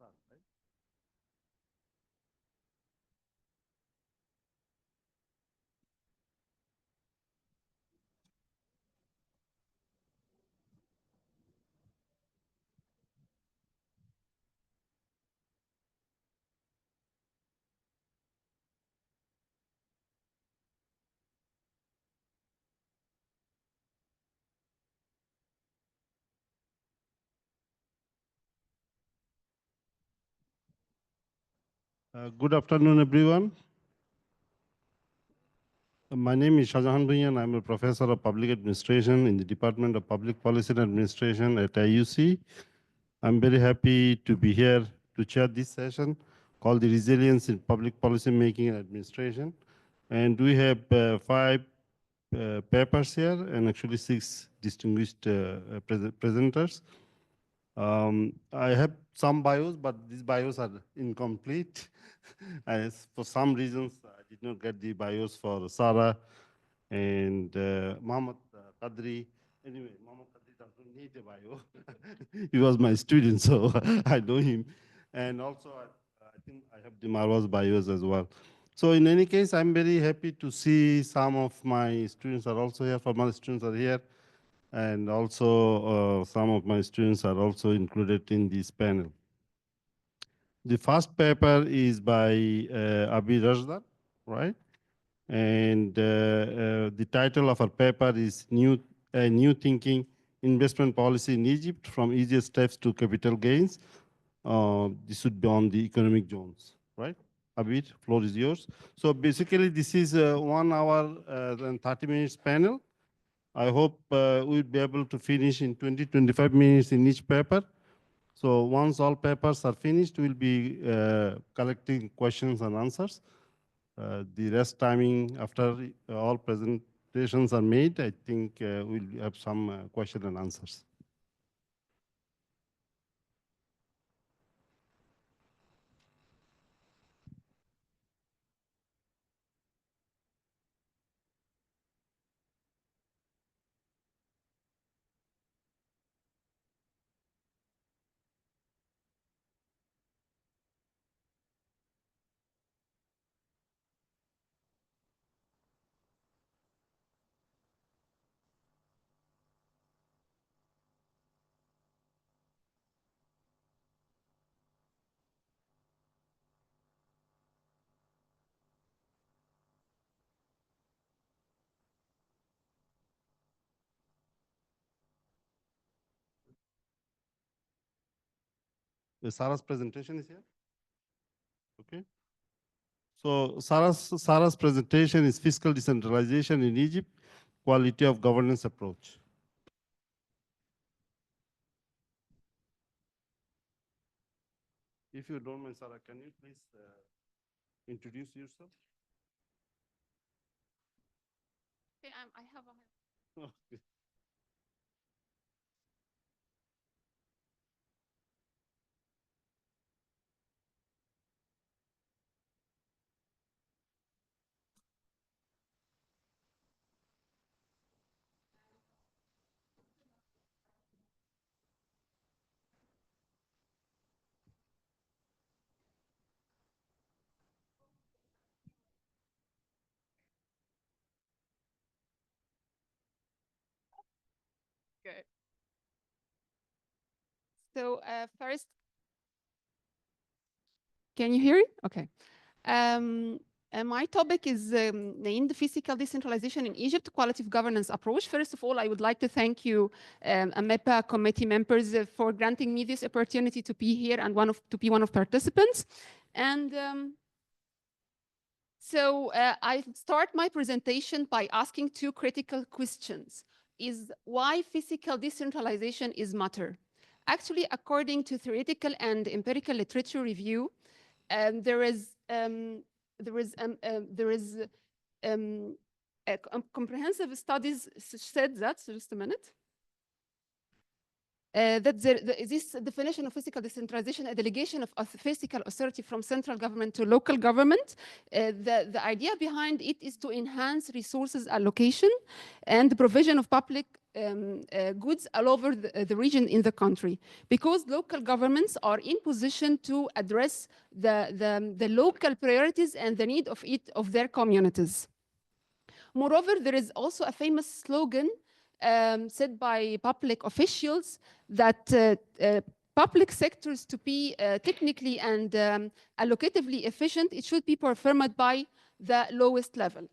start, right? Good afternoon, everyone. My name is Shahjahan Bhai and I'm a professor of public administration in the Department of Public Policy and Administration at IUC. I'm very happy to be here to chair this session called the Resilience in Public Policy Making and Administration. And we have five papers here and actually six distinguished presenters. I have some bios, but these bios are incomplete. As for some reasons, I did not get the bios for Sarah and Mohammed Qadri. Anyway, Mohammed Qadri doesn't need a bio. He was my student, so I know him. And also, I think I have the Marwa's bios as well. So in any case, I'm very happy to see some of my students are also here, former students are here. And also, some of my students are also included in this panel. The first paper is by Abi Rajdar, right? And the title of our paper is New Thinking Investment Policy in Egypt, from Easiest Steps to Capital Gains. This would be on the economic zones, right? Abid, floor is yours. So basically, this is a 1 hour and 30 minutes panel. I hope we'll be able to finish in 20-25 minutes in each paper. So once all papers are finished, we'll be collecting questions and answers. The rest timing after all presentations are made, I think we'll have some question and answers. Sarah's presentation is here. Okay. So Sarah's presentation is Fiscal Decentralization in Egypt, Quality of Governance Approach. If you don't mind, Sarah, can you please introduce yourself? Okay, I have a... Okay. Good. So first, can you hear it? Okay. My topic is named Physical Decentralization in Egypt, Quality of Governance Approach. First of all, I would like to thank you, AMEPPA committee members, for granting me this opportunity to be here and to be one of participants. And so I start my presentation by asking two critical questions. Is why physical decentralization is matter? Actually, according to theoretical and empirical literature review, there is comprehensive studies said that, so just a minute, that this definition of physical decentralization, a delegation of physical authority from central government to local government. The idea behind it is to enhance resources allocation and the provision of public goods all over the region in the country, because local governments are in position to address the local priorities and the need of their communities. Moreover, there is also a famous slogan said by public officials that public sectors to be technically and allocatively efficient, it should be performed by the lowest level.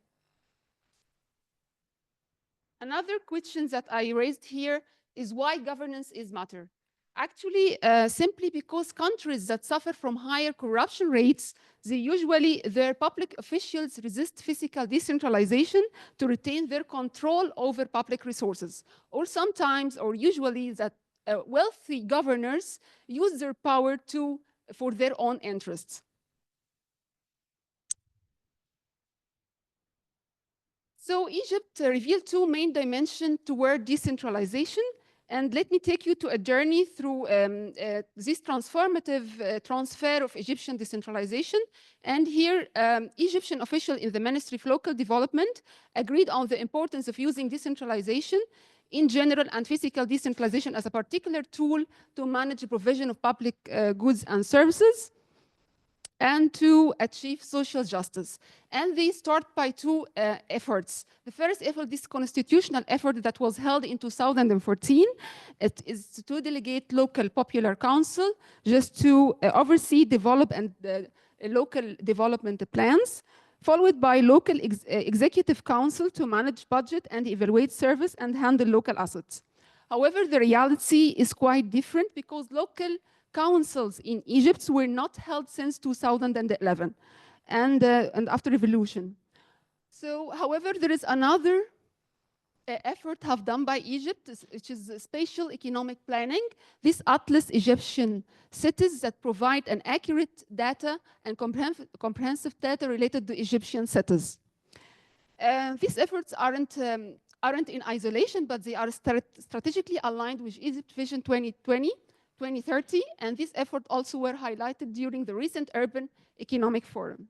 Another question that I raised here is why governance is matter. Actually, simply because countries that suffer from higher corruption rates, their public officials resist fiscal decentralization to retain their control over public resources. Or sometimes, or usually, that wealthy governors use their power for their own interests. So Egypt revealed two main dimensions toward decentralization. And let me take you to a journey through this transformative transfer of Egyptian decentralization. And here, Egyptian officials in the Ministry of Local Development agreed on the importance of using decentralization in general and physical decentralization as a particular tool to manage the provision of public goods and services and to achieve social justice. And they start by two efforts. The first effort, this constitutional effort that was held in 2014, it is to delegate local popular council just to oversee, develop, and local development plans, followed by local executive council to manage budget and evaluate service and handle local assets. However, the reality is quite different because local councils in Egypt were not held since 2011 and after revolution. So, however, there is another effort have done by Egypt, which is spatial economic planning. This atlas Egyptian cities that provide an accurate data and comprehensive data related to Egyptian cities. These efforts aren't in isolation, but they are strategically aligned with Egypt Vision 2030, and this effort also were highlighted during the recent Urban Economic Forum.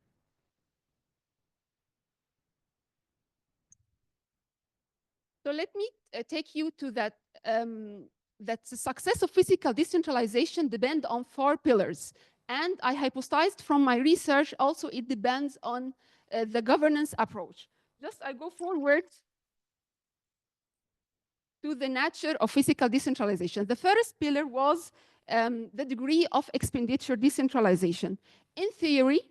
So let me take you to that the success of physical decentralization depends on 4 pillars. And I hypothesized from my research also it depends on the governance approach. Just I go forward to the nature of physical decentralization. The first pillar was the degree of expenditure decentralization. In theory,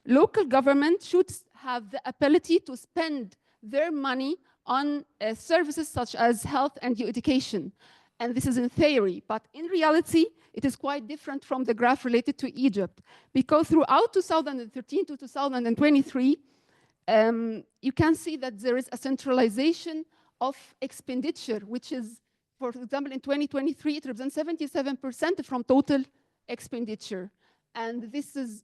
local government should have the ability to spend their money on services such as health and education. And this is in theory, but in reality, it is quite different from the graph related to Egypt, because throughout 2013 to 2023, you can see that there is a centralization of expenditure, which is, for example, in 2023, it represents 77% from total expenditure. And this is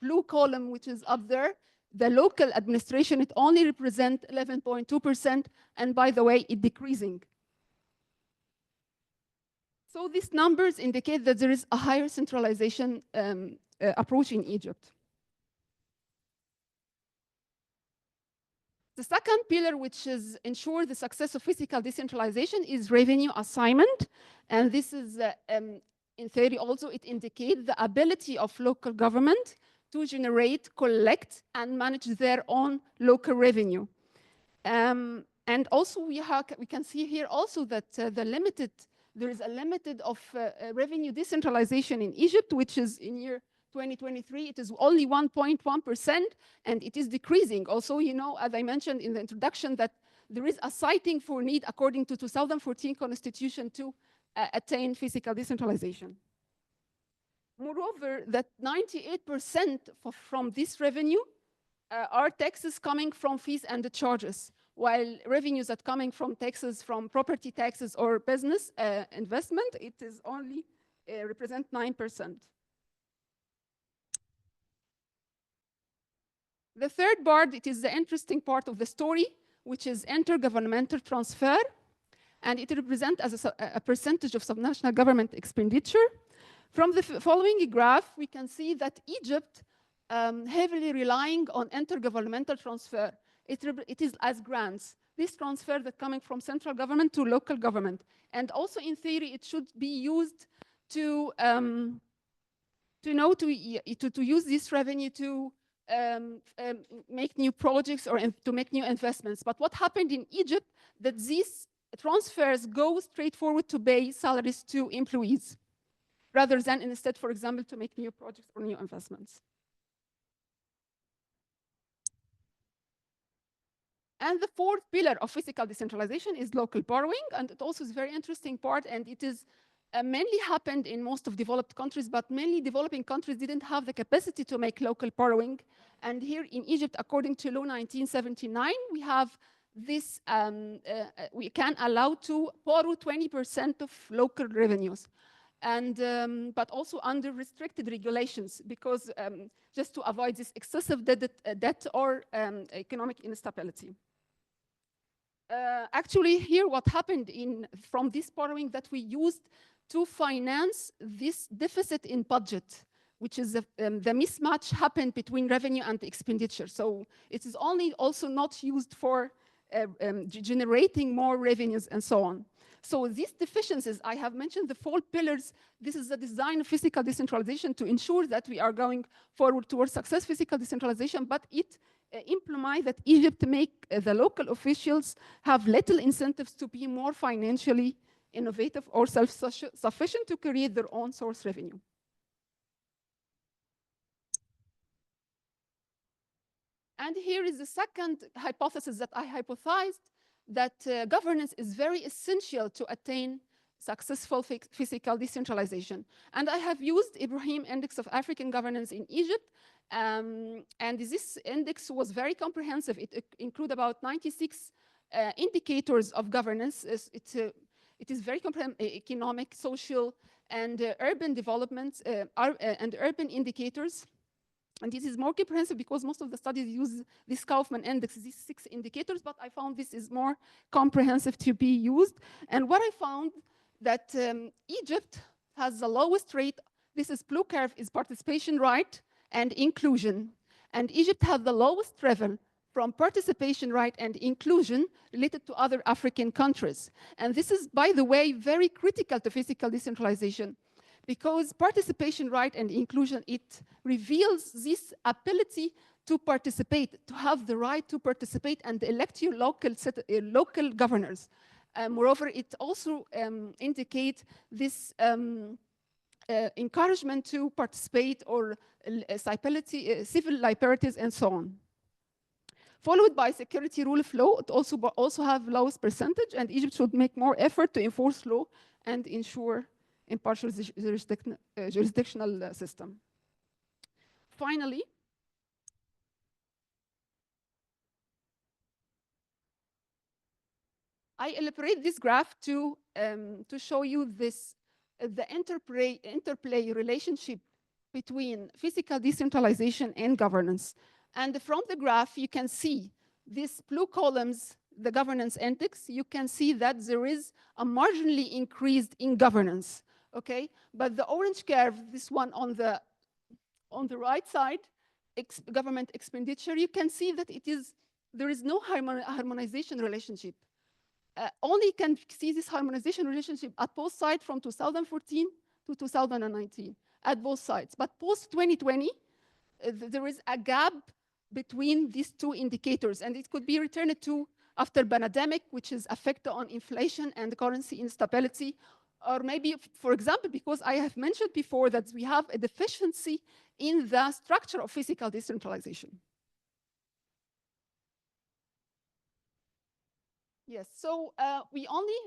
blue column, which is up there. The local administration, it only represents 11.2%, and by the way, it's decreasing. So these numbers indicate that there is a higher centralization approach in Egypt. The second pillar, which is ensure the success of physical decentralization, is revenue assignment. And this is, in theory also, it indicates the ability of local government to generate, collect, and manage their own local revenue. And also we can see here also that there is a limited of revenue decentralization in Egypt, which is in year 2023, it is only 1.1%, and it is decreasing. Also, you know, as I mentioned in the introduction, that there is a citing for need according to 2014 Constitution to attain physical decentralization. Moreover, that 98% from this revenue are taxes coming from fees and charges, while revenues that coming from taxes, from property taxes or business investment, it is only represent 9%. The third part, it is the interesting part of the story, which is intergovernmental transfer, and it represents as a percentage of subnational government expenditure. From the following graph, we can see that Egypt heavily relying on intergovernmental transfer. It is as grants. this transfer that coming from central government to local government. And also in theory, it should be used to use this revenue to make new projects or to make new investments. But what happened in Egypt, that these transfers go straightforward to pay salaries to employees, rather than instead, for example, to make new projects or new investments. And the fourth pillar of fiscal decentralization is local borrowing, and it also is a very interesting part, and it is mainly happened in most of developed countries, but mainly developing countries didn't have the capacity to make local borrowing. And here in Egypt, according to law 1979, we have this, we can allow to borrow 20% of local revenues. And but also under restricted regulations, because just to avoid this excessive debt or economic instability. Actually, here what happened from this borrowing that we used to finance this deficit in budget, which is the mismatch happened between revenue and expenditure. So it is only also not used for generating more revenues and so on. So these deficiencies, I have mentioned the 4 pillars. This is the design of fiscal decentralization to ensure that we are going forward towards success fiscal decentralization, but it imply that Egypt make the local officials have little incentives to be more financially innovative or self-sufficient to create their own source revenue. And here is the second hypothesis that I hypothesized, that governance is very essential to attain successful fiscal decentralization. And I have used Ibrahim Index of African Governance in Egypt. And this index was very comprehensive. It includes about 96 indicators of governance. It is very comprehensive: economic, social, and urban development, and urban indicators. And this is more comprehensive because most of the studies use this Kaufman index, these 6 indicators, but I found this is more comprehensive to be used. And what I found that Egypt has the lowest rate. This is blue curve is participation right and inclusion. And Egypt has the lowest level from participation right and inclusion related to other African countries. And this is, by the way, very critical to fiscal decentralization, because participation right and inclusion, it reveals this ability to participate, to have the right to participate and elect your local governors. Moreover, it also indicates this encouragement to participate or civil liberties and so on. Followed by security rule of law, it also have lowest percentage, and Egypt should make more effort to enforce law and ensure impartial jurisdictional system. Finally, I elaborate this graph to show you this, the interplay relationship between fiscal decentralization and governance. And from the graph, you can see these blue columns, the governance index. You can see that there is a marginally increased in governance. Okay, but the orange curve, this one on the right side, government expenditure, you can see that there is no harmonization relationship. Only can see this harmonization relationship at both sides from 2014 to 2019, at both sides. But post 2020, there is a gap between these 2 indicators, and it could be returned to after pandemic, which is effect on inflation and currency instability. Or maybe, for example, because I have mentioned before that we have a deficiency in the structure of fiscal decentralization. Yes, so we only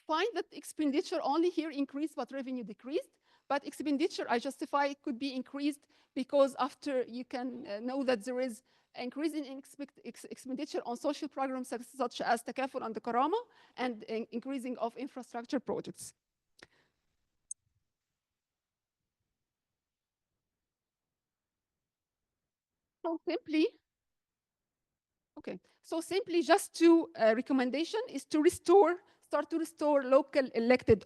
find that expenditure only here increased, but revenue decreased. But expenditure, I justify, could be increased because after you can know that there is increase in expenditure on social programs such as Takaful and the Karama, and increasing of infrastructure projects. So simply just to recommendation is to restore start to restore local elected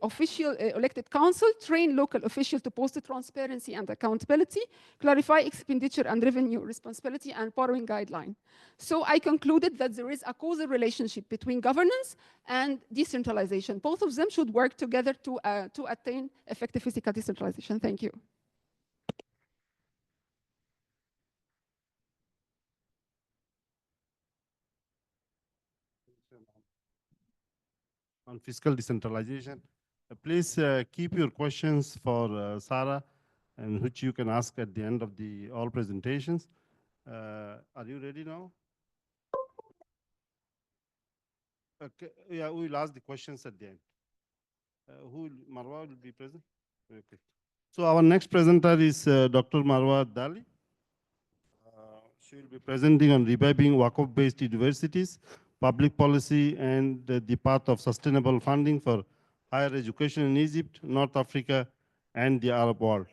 council, train local officials to post transparency and accountability, clarify expenditure and revenue responsibility, and borrowing guideline. So I concluded that there is a causal relationship between governance and decentralization. Both of them should work together to attain effective physical decentralization. Thank you. On fiscal decentralization. Please keep your questions for Sarah, and which you can ask at the end of the all presentations. Are you ready now? Okay, yeah, we will ask the questions at the end. Marwa will be present? Okay. So our next presenter is Dr. Marwa Dali. She will be presenting on reviving Waqf-based universities, public policy, and the path of sustainable funding for higher education in Egypt, North Africa, and the Arab world.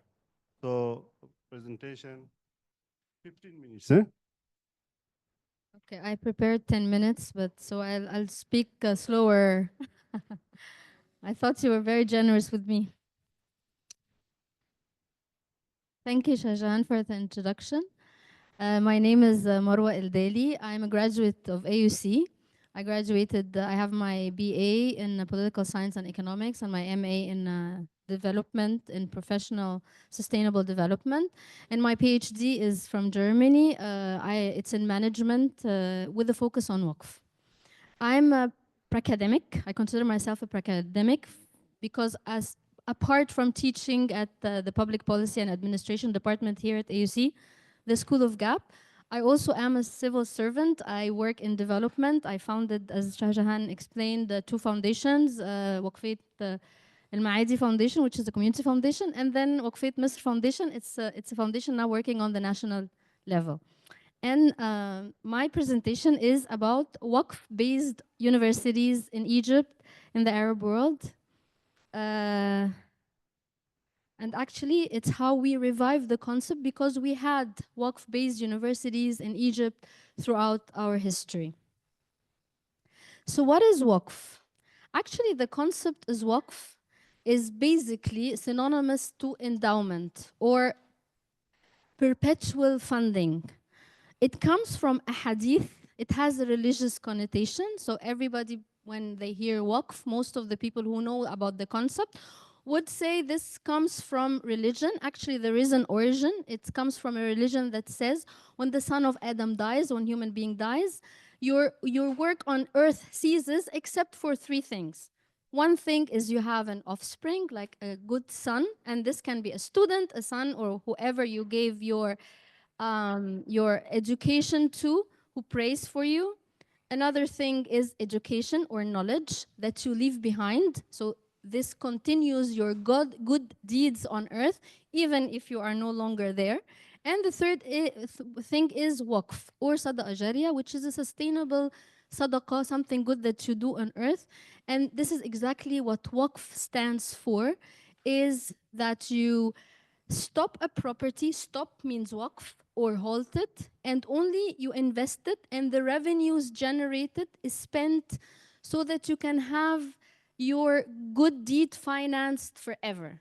So presentation, 15 minutes, eh? Okay, I prepared 10 minutes, but so I'll speak slower. I thought you were very generous with me. Thank you, Shajan, for the introduction. My name is Marwa Eldali. I'm a graduate of AUC. I graduated, I have my BA in political science and economics and my MA in development in professional sustainable development. And my PhD is from Germany. It's in management with a focus on Waqf. I'm a academic. I consider myself a academic because apart from teaching at the Public Policy and Administration Department here at AUC, the School of GAP, I also am a civil servant. I work in development. I founded, as Shahjahan explained, two foundations, Waqfet Al Maadi Foundation, which is a community foundation, and then Waqfet Misr Foundation. It's a foundation now working on the national level. And my presentation is about Waqf-based universities in Egypt, in the Arab world. And actually, it's how we revived the concept because we had Waqf-based universities in Egypt throughout our history. So what is Waqf? Actually, the concept is Waqf is basically synonymous to endowment or perpetual funding. It comes from a hadith. It has a religious connotation. So everybody, when they hear Waqf, most of the people who know about the concept would say this comes from religion. Actually, there is an origin. It comes from a religion that says when the son of Adam dies, when human being dies, your work on earth ceases except for three things. One thing is you have an offspring, like a good son, and this can be a student, a son, or whoever you gave your education to, who prays for you. Another thing is education or knowledge that you leave behind. So this continues your good deeds on earth, even if you are no longer there. And the third thing is waqf or sadaqah jariyah, which is a sustainable sadaqah, something good that you do on earth. And this is exactly what waqf stands for, is that you stop a property, stop means waqf, or halt it, and only you invest it, and the revenues generated is spent so that you can have your good deed financed forever.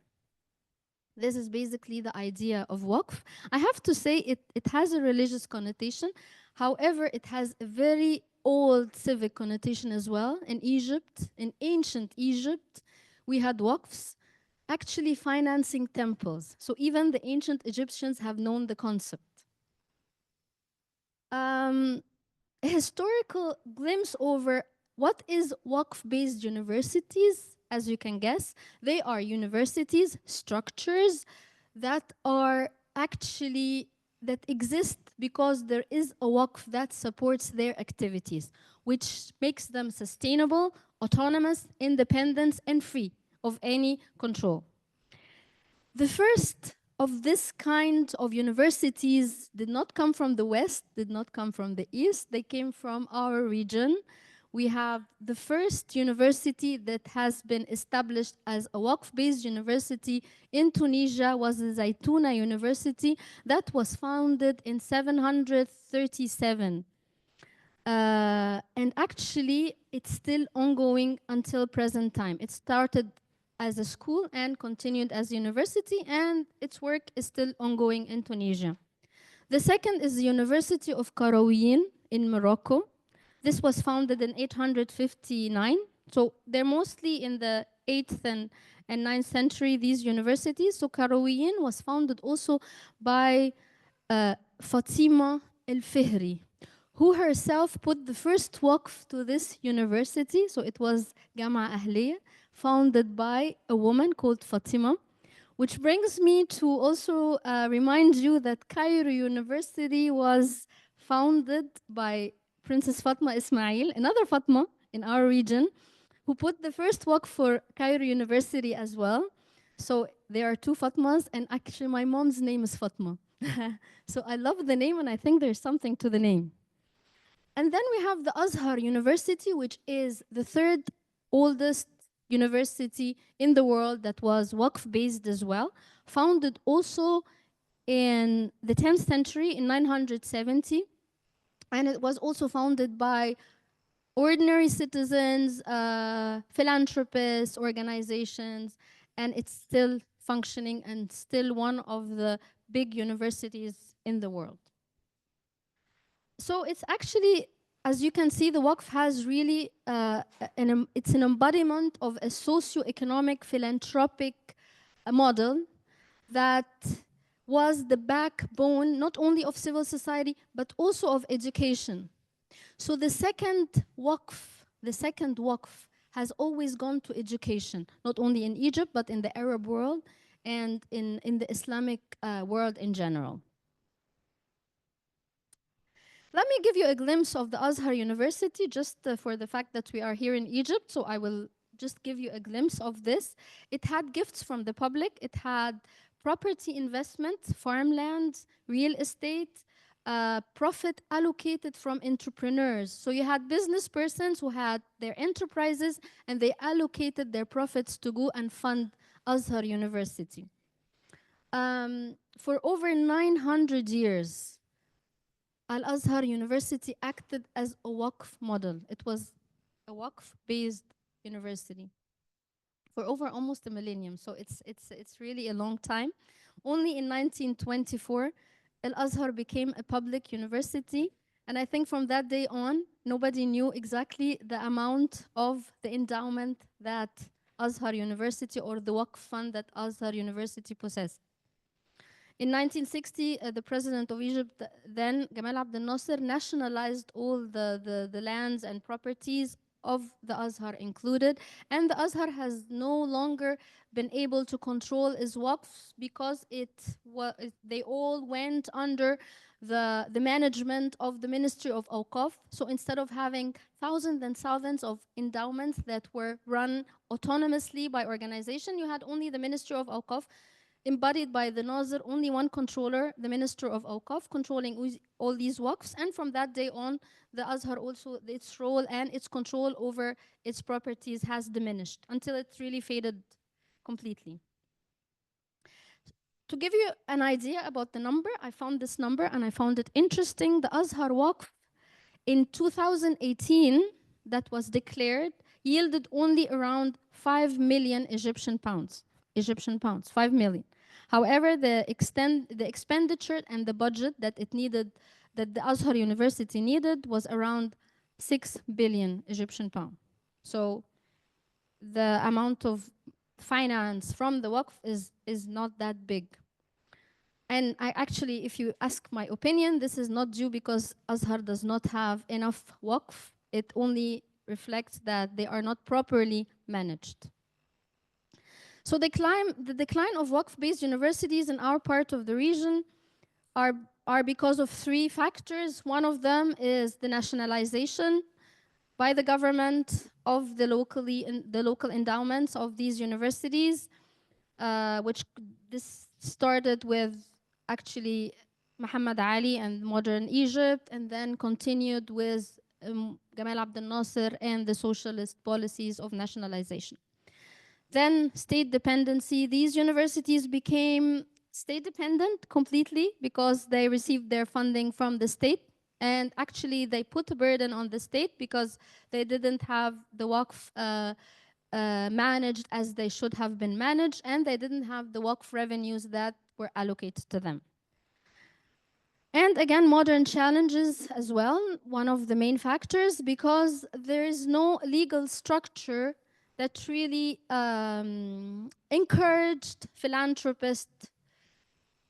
This is basically the idea of waqf. I have to say it has a religious connotation. However, it has a very old civic connotation as well. In Egypt, in ancient Egypt, we had waqfs actually financing temples. So even the ancient Egyptians have known the concept. A historical glimpse over what is Waqf-based universities, as you can guess. They are universities, structures that are actually, that exist because there is a Waqf that supports their activities, which makes them sustainable, autonomous, independent, and free of any control. The first of this kind of universities did not come from the West, did not come from the East, they came from our region. We have the first university that has been established as a Waqf-based university in Tunisia was the Zaytuna University that was founded in 737. And actually, it's still ongoing until present time. It started as a school and continued as a university, and its work is still ongoing in Tunisia. The second is the University of Qarawiyyin in Morocco. This was founded in 859. So they're mostly in the 8th and 9th century, these universities. So Qarawiyyin was founded also by Fatima el-Fihri, who herself put the first waqf to this university. So it was Jama'a Ahliya, founded by a woman called Fatima. Which brings me to also remind you that Cairo University was founded by Princess Fatma Ismail, another Fatma in our region, who put the first waqf for Cairo University as well. So there are two Fatmas, and actually my mom's name is Fatma. So I love the name, and I think there's something to the name. And then we have the Azhar University, which is the third oldest university in the world that was Waqf based as well, founded also in the 10th century in 970. And it was also founded by ordinary citizens, philanthropists, organizations, and it's still functioning and still one of the big universities in the world. So it's actually, as you can see, the Waqf has really, it's an embodiment of a socio-economic philanthropic model that was the backbone not only of civil society, but also of education. So the second Waqf has always gone to education, not only in Egypt, but in the Arab world and in the Islamic world in general. Let me give you a glimpse of the Azhar University, just for the fact that we are here in Egypt. So I will just give you a glimpse of this. It had gifts from the public. It had property investment, farmland, real estate, profit allocated from entrepreneurs. So you had business persons who had their enterprises, and they allocated their profits to go and fund Azhar University. For over 900 years, Al-Azhar University acted as a Waqf model. It was a Waqf-based university for over almost a millennium. So it's really a long time. Only in 1924, Al-Azhar became a public university. And I think from that day on, nobody knew exactly the amount of the endowment that Azhar University or the Waqf fund that Azhar University possessed. In 1960, the president of Egypt, then Gamal Abdel Nasser, nationalized all the lands and properties of the Azhar included. And the Azhar has no longer been able to control its waqfs because they all went under the management of the Ministry of Awqaf. So instead of having thousands and thousands of endowments that were run autonomously by organization, you had only the Ministry of Awqaf embodied by the Nazir, only one controller, the Minister of Awqaf, controlling all these waqfs. And from that day on, the Azhar also, its role and its control over its properties has diminished until it really faded completely. To give you an idea about the number, I found this number and I found it interesting. The Azhar Waqf in 2018 that was declared yielded only around 5 million Egyptian pounds. 5 million. However, the expenditure and the budget that it needed, that the Azhar University needed, was around 6 billion Egyptian pound. So the amount of finance from the Waqf is not that big. And I actually, if you ask my opinion, this is not due because Azhar does not have enough Waqf. It only reflects that they are not properly managed. So the decline of Waqf-based universities in our part of the region are because of three factors. One of them is the nationalization by the government of the local endowments of these universities, which this started with actually Muhammad Ali and modern Egypt, and then continued with Gamal Abdel Nasser and the socialist policies of nationalization. Then state dependency. These universities became state dependent completely because they received their funding from the state. And actually, they put a burden on the state because they didn't have the Waqf managed as they should have been managed, and they didn't have the Waqf revenues that were allocated to them. And again, modern challenges as well, one of the main factors, because there is no legal structure that really encouraged philanthropists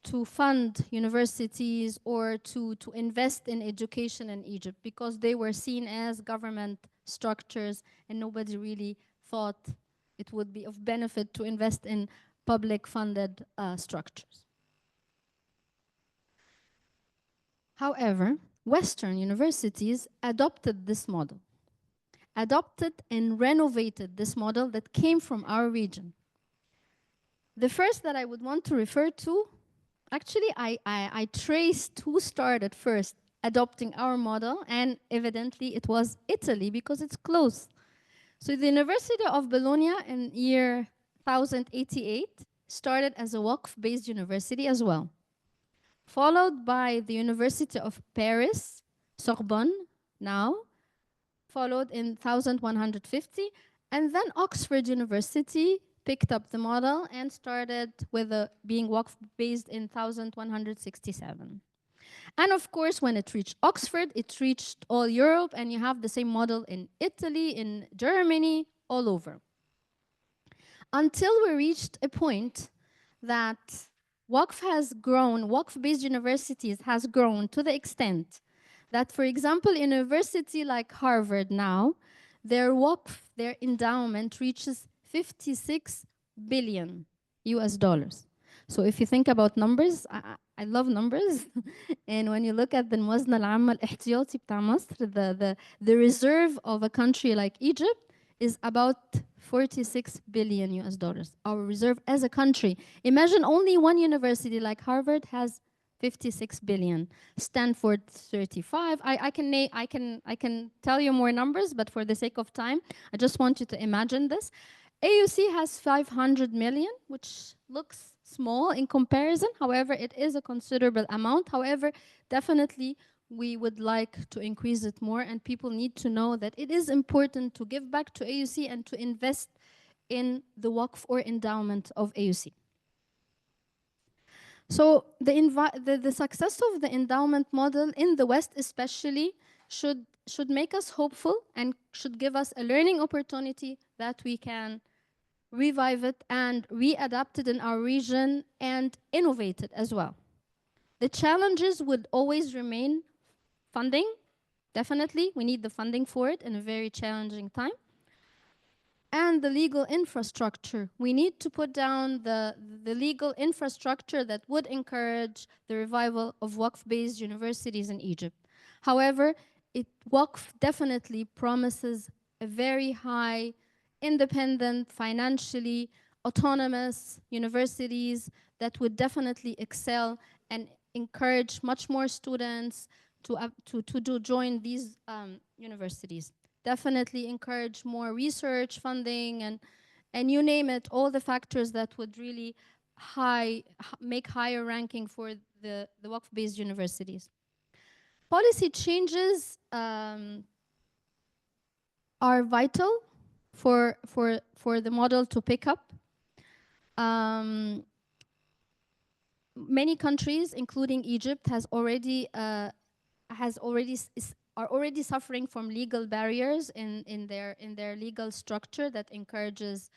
to fund universities or to invest in education in Egypt, because they were seen as government structures and nobody really thought it would be of benefit to invest in public funded structures. However, Western universities adopted this model, adopted and renovated this model that came from our region. The first that I would want to refer to, actually, I traced who started first adopting our model, and evidently it was Italy because it's close. So the University of Bologna in year 1088 started as a Waqf-based university as well, followed by the University of Paris, Sorbonne now, followed in 1150, and then Oxford University picked up the model and started with being Waqf-based in 1167. And of course, when it reached Oxford, it reached all Europe, and you have the same model in Italy, in Germany, all over. Until we reached a point that Waqf has grown, Waqf-based universities has grown to the extent that, for example, a university like Harvard now, their Waqf, their endowment reaches 56 billion US dollars. So if you think about numbers, I love numbers. And when you look at the الموازنة العامة الاحتياطي بتاع مصر, the reserve of a country like Egypt is about 46 billion US dollars, our reserve as a country. Imagine only one university like Harvard has 56 billion, Stanford 35. I can tell you more numbers, but for the sake of time, I just want you to imagine this. AUC has 500 million, which looks small in comparison. However, it is a considerable amount. However, definitely we would like to increase it more, and people need to know that it is important to give back to AUC and to invest in the Waqf or endowment of AUC. So the success of the endowment model in the West especially should make us hopeful and should give us a learning opportunity that we can revive it and readapt it in our region and innovate it as well. The challenges would always remain funding. Definitely, we need the funding for it in a very challenging time. And the legal infrastructure. We need to put down the legal infrastructure that would encourage the revival of Waqf-based universities in Egypt. However, Waqf definitely promises a very high, independent, financially autonomous universities that would definitely excel and encourage much more students to join these universities. Definitely encourage more research funding and you name it, all the factors that would really make higher ranking for the Waqf-based universities. Policy changes are vital for the model to pick up. Many countries, including Egypt, are already suffering from legal barriers in their legal structure that encourages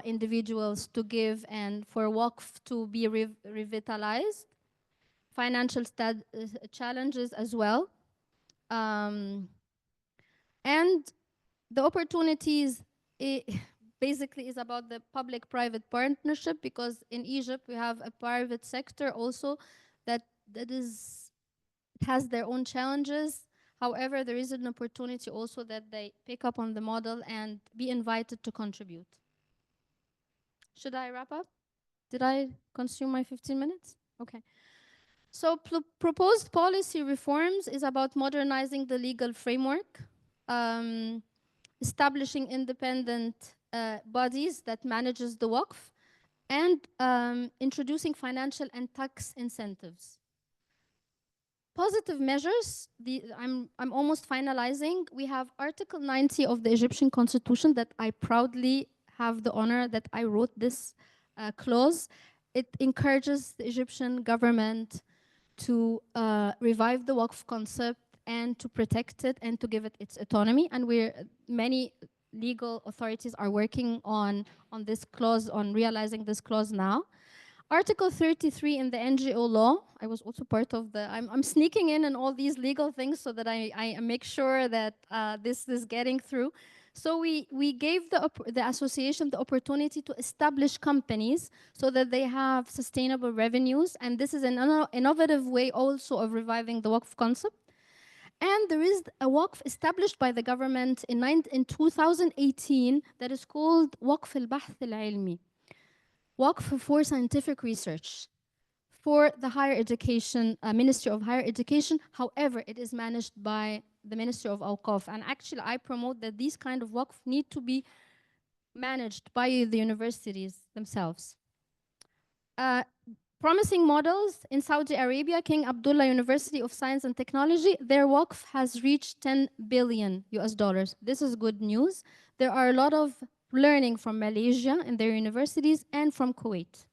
individuals to give and for Waqf to be revitalized. Financial challenges as well. And the opportunities basically is about the public-private partnership, because in Egypt we have a private sector also that has their own challenges. However, there is an opportunity also that they pick up on the model and be invited to contribute. Should I wrap up? Did I consume my 15 minutes? Okay. So proposed policy reforms is about modernizing the legal framework, establishing independent bodies that manages the Waqf, and introducing financial and tax incentives. Positive measures, I'm almost finalizing. We have Article 90 of the Egyptian Constitution that I proudly have the honor that I wrote this clause. It encourages the Egyptian government to revive the Waqf concept and to protect it and to give it its autonomy. And many legal authorities are working on this clause, on realizing this clause now. Article 33 in the NGO law, I was also part of I'm sneaking in all these legal things so that I make sure that this is getting through. So we gave the association the opportunity to establish companies so that they have sustainable revenues. And this is an innovative way also of reviving the Waqf concept. And there is a Waqf established by the government in 2018 that is called Waqf al-Bahth al-Ilmi. Waqf for scientific research for the higher education, Ministry of Higher Education. However, it is managed by the Ministry of Awqaf. And actually, I promote that these kind of Waqf need to be managed by the universities themselves. Promising models in Saudi Arabia, King Abdullah University of Science and Technology, their Waqf has reached 10 billion US dollars. This is good news. There are a lot of learning from Malaysia in their universities and from Kuwait.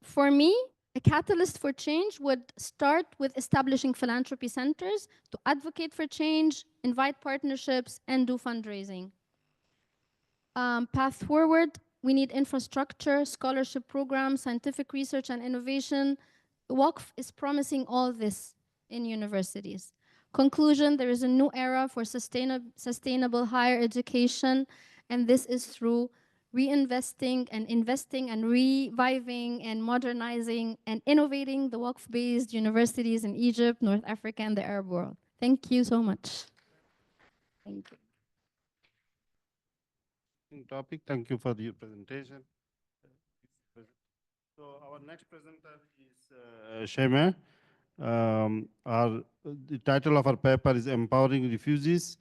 For me, a catalyst for change would start with establishing philanthropy centers to advocate for change, invite partnerships, and do fundraising. Path forward, we need infrastructure, scholarship programs, scientific research and innovation. Waqf is promising all this in universities. Conclusion, there is a new era for sustainable higher education, and this is through reinvesting and investing and reviving and modernizing and innovating the Waqf-based universities in Egypt, North Africa, and the Arab world. Thank you so much. Thank you. Topic. Thank you for your presentation. So our next presenter is Shema. The title of our paper is Empowering Refugees,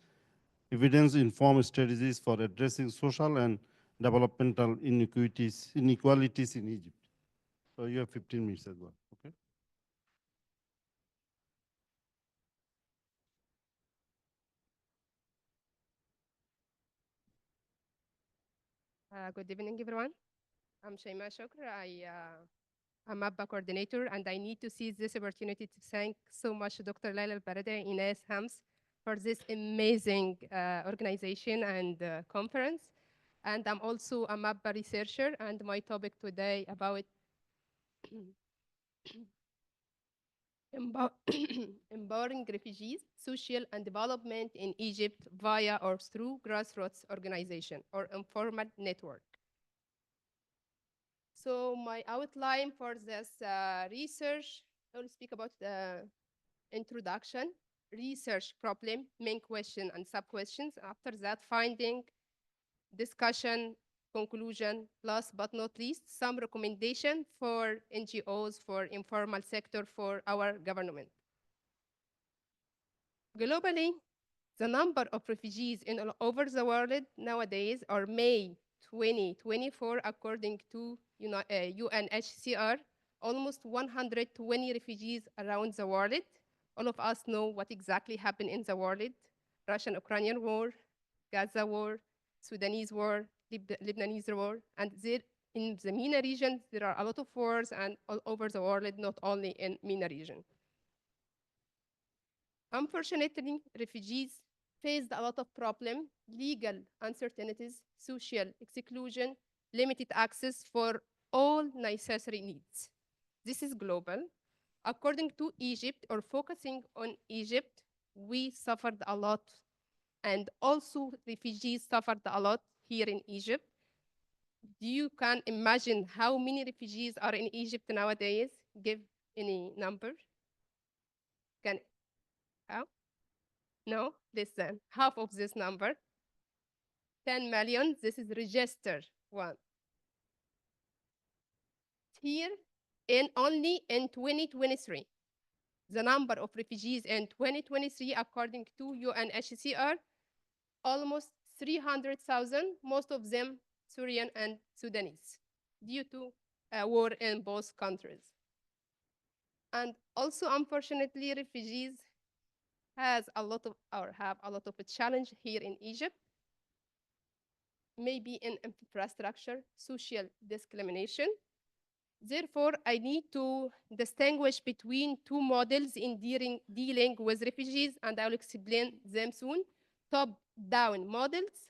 Evidence-Informed Strategies for Addressing Social and Developmental Inequalities in Egypt. So you have 15 minutes as well, okay? Good evening, everyone. I'm Shaima Shukr. I'm AMEPPA coordinator, and I need to seize this opportunity to thank so much Dr. Laila Al-Barada and Ines Hams for this amazing organization and conference. And I'm also a AMEPPA researcher, and my topic today about empowering refugees, social and development in Egypt via or through grassroots organization or informal network. So my outline for this research, I will speak about the introduction, research problem, main question and sub-questions. After that, finding, discussion, conclusion, last but not least, some recommendation for NGOs, for informal sector, for our government. Globally, the number of refugees in all over the world nowadays, or May 2024, according to UNHCR, almost 120 refugees around the world. All of us know what exactly happened in the world: Russian-Ukrainian war, Gaza war, Sudanese war, Lebanese war, and there in the MENA region, there are a lot of wars and all over the world, not only in MENA region. Unfortunately, refugees faced a lot of problems: legal uncertainties, social exclusion, limited access for all necessary needs. This is global. According to Egypt, or focusing on Egypt, we suffered a lot, and also refugees suffered a lot here in Egypt. You can imagine how many refugees are in Egypt nowadays? Give any number. Can how? No, less than half of this number. 10 million, this is registered one. Here, only in 2023, the number of refugees in 2023, according to UNHCR, almost 300,000, most of them Syrian and Sudanese, due to war in both countries. And also, unfortunately, refugees have a lot of challenge here in Egypt, maybe in infrastructure, social discrimination. Therefore, I need to distinguish between two models in dealing with refugees, and I will explain them soon. Top-down models,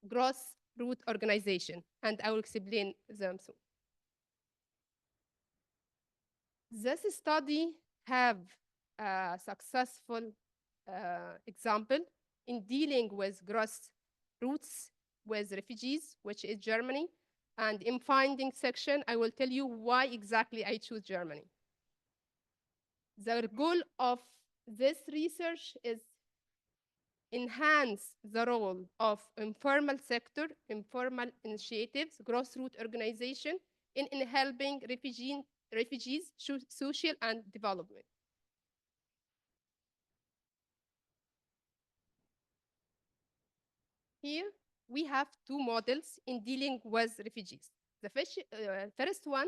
grassroots organization, and I will explain them soon. This study have a successful example in dealing with grassroots with refugees, which is Germany. And in finding section, I will tell you why exactly I choose Germany. The goal of this research is enhance the role of informal sector, informal initiatives, grassroots organization in helping refugees, social and development. Here we have two models in dealing with refugees. The first one,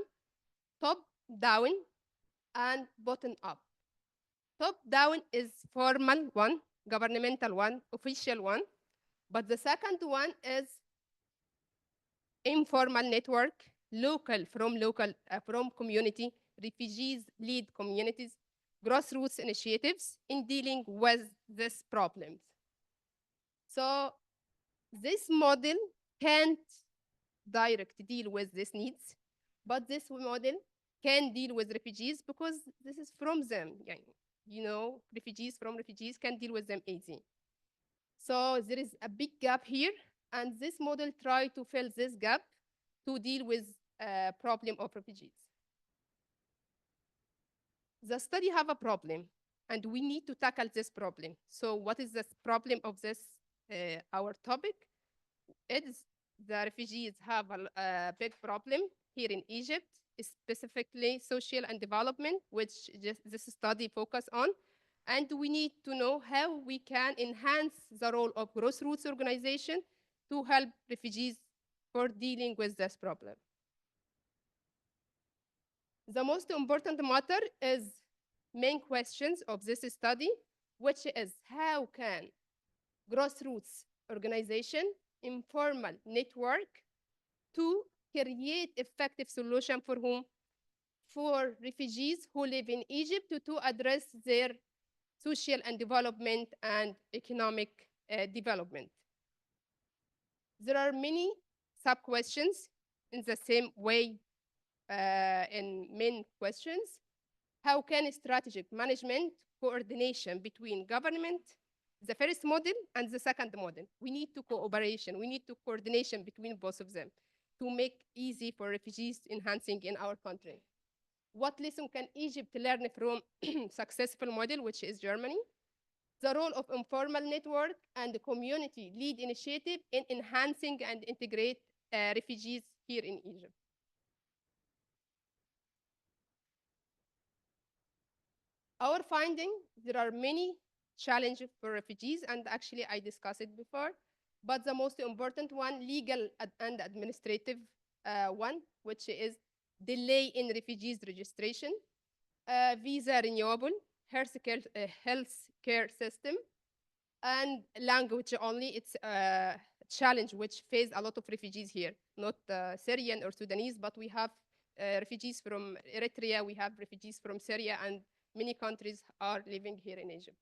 top down and bottom up. Top down is formal one, governmental one, official one, but the second one is informal network, from community, refugees lead communities, grassroots initiatives in dealing with these problems. So this model can't direct deal with these needs, but this model can deal with refugees because this is from them. Refugees from refugees can deal with them easy. So there is a big gap here, and this model try to fill this gap to deal with problem of refugees. The study have a problem, and we need to tackle this problem. So what is the problem of this, our topic? It is the refugees have a big problem here in Egypt, specifically social and development, which this study focus on. And we need to know how we can enhance the role of grassroots organization to help refugees for dealing with this problem. The most important matter is main questions of this study, which is how can grassroots organization, informal network to create effective solution for whom? For refugees who live in Egypt to address their social and development and economic development. There are many sub-questions in the same way in main questions. How can strategic management coordination between government, the first model and the second model? We need to cooperation, we need to coordination between both of them to make easy for refugees enhancing in our country. What lesson can Egypt learn from successful model, which is Germany? The role of informal network and the community lead initiative in enhancing and integrate refugees here in Egypt. Our finding, there are many challenges for refugees, and actually I discussed it before, but the most important one, legal and administrative one, which is delay in refugees registration, visa renewable, health care system, and language only. It's a challenge which face a lot of refugees here, not Syrian or Sudanese, but we have refugees from Eritrea, we have refugees from Syria, and many countries are living here in Egypt.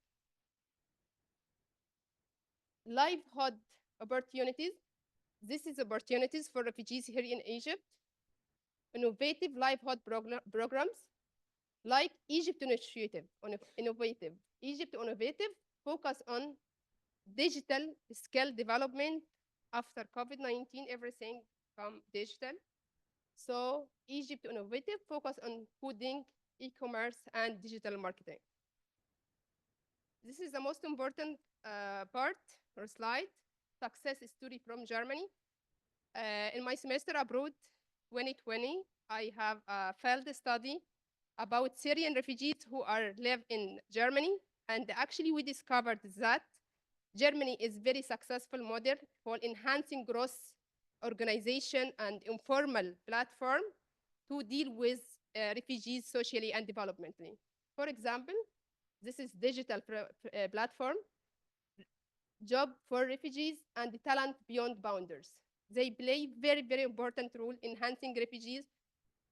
Livelihood opportunities. This is opportunities for refugees here in Egypt. Innovative livelihood programs like Egypt Initiative, Innovative. Egypt Innovative focus on digital skill development. After COVID-19, everything become digital. So Egypt Innovative focus on coding, e-commerce, and digital marketing. This is the most important part or slide, success story from Germany. In my semester abroad, 2020, I have a field study about Syrian refugees who live in Germany. And actually we discovered that Germany is very successful model for enhancing gross organization and informal platform to deal with refugees socially and developmentally. For example, this is digital platform, job for refugees and talent beyond boundaries. They play very, very important role in enhancing refugees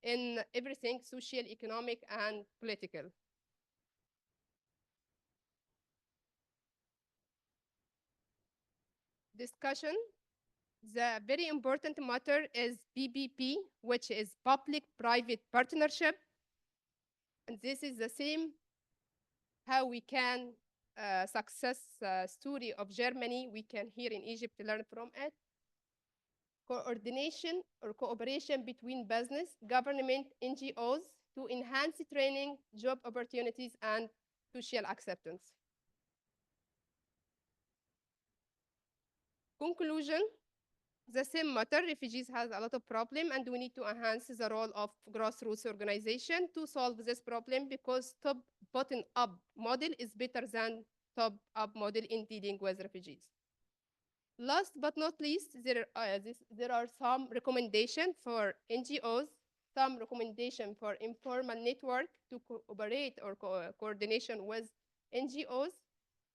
in everything social, economic, and political. Discussion. The very important matter is PPP, which is public-private partnership. And this is the same how we can success story of Germany, we can here in Egypt learn from it. Coordination or cooperation between business, government, NGOs to enhance training, job opportunities, and social acceptance. Conclusion, the same matter, refugees has a lot of problem and we need to enhance the role of grassroots organization to solve this problem because top bottom-up model is better than top-up model in dealing with refugees. Last but not least, there are some recommendations for NGOs, some recommendation for informal network to cooperate or coordination with NGOs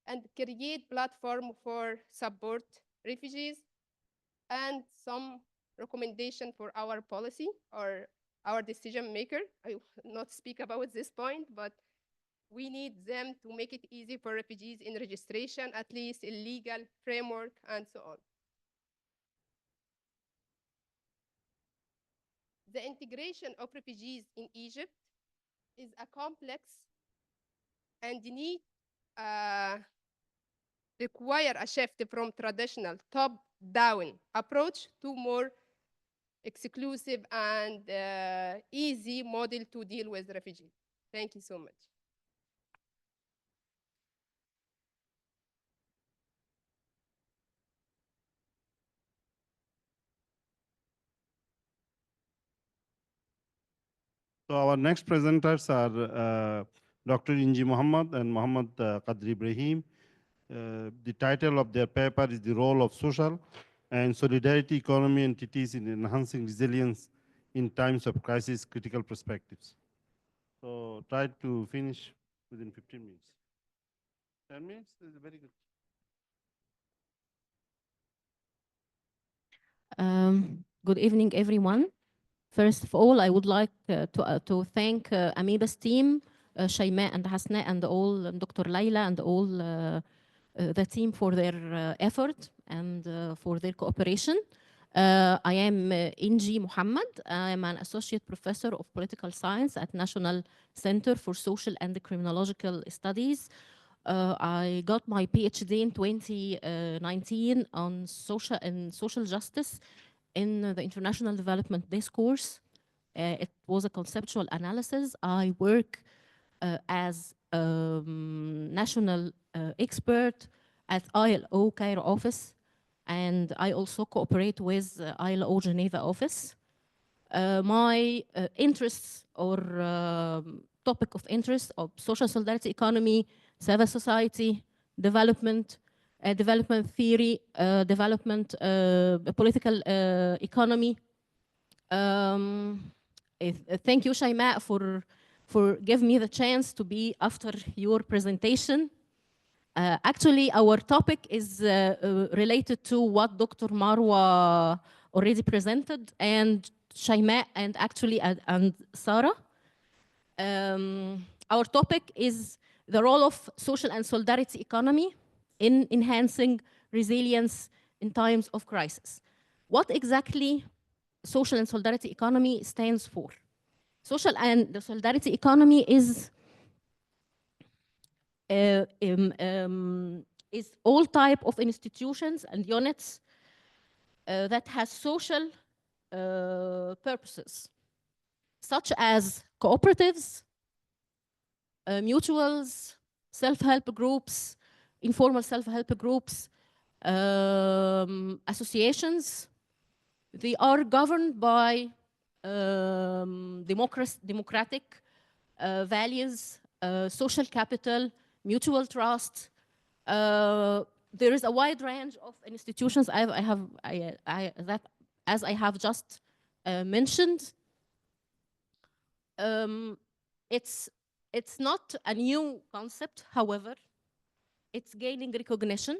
and create platform for support refugees, and some recommendation for our policy or our decision maker. I will not speak about this point, but we need them to make it easy for refugees in registration, at least in legal framework, and so on. The integration of refugees in Egypt is a complex and need require a shift from traditional top-down approach to more exclusive and easy model to deal with refugees. Thank you so much. So our next presenters are Dr. Inji Muhammad and Muhammad Qadri Ibrahim. The title of their paper is The Role of Social and Solidarity Economy Entities in Enhancing Resilience in Times of Crisis, Critical Perspectives. So try to finish within 15 minutes. 10 minutes is very good. Good evening, everyone. First of all, I would like to thank AMEPPA's team, Shayma and Hasna and all, Dr. Layla and all the team for their effort and for their cooperation. I am Inji Muhammad. I am an associate professor of political science at National Center for Social and Criminological Studies. I got my PhD in 2019 on social justice in the International Development Discourse. It was a conceptual analysis. I work as national expert at ILO Cairo office, and I also cooperate with ILO Geneva office. My interests or topic of interest of social solidarity economy, civil society, development, development theory, development political economy. Thank you, Shayma, for giving me the chance to be after your presentation. Actually, our topic is related to what Dr. Marwa already presented, and Shayma and actually and Sarah. Our topic is the role of social and solidarity economy in enhancing resilience in times of crisis. What exactly social and solidarity economy stands for? Social and the solidarity economy is all type of institutions and units that has social purposes, such as cooperatives, mutuals, self-help groups, informal self-help groups, associations. They are governed by democratic values, social capital, mutual trust. There is a wide range of institutions that, as I have just mentioned. It's It's not a new concept, however, it's gaining recognition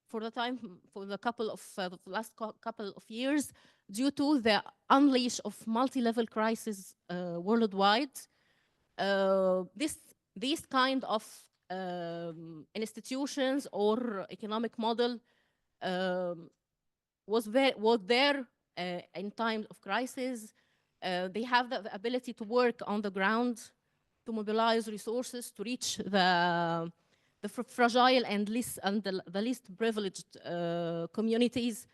for the last couple of years due to the unleash of multi-level crisis worldwide. These kind of institutions or economic model was there in times of crisis. They have the ability to work on the ground, to mobilize resources, to reach the fragile and the least privileged communities.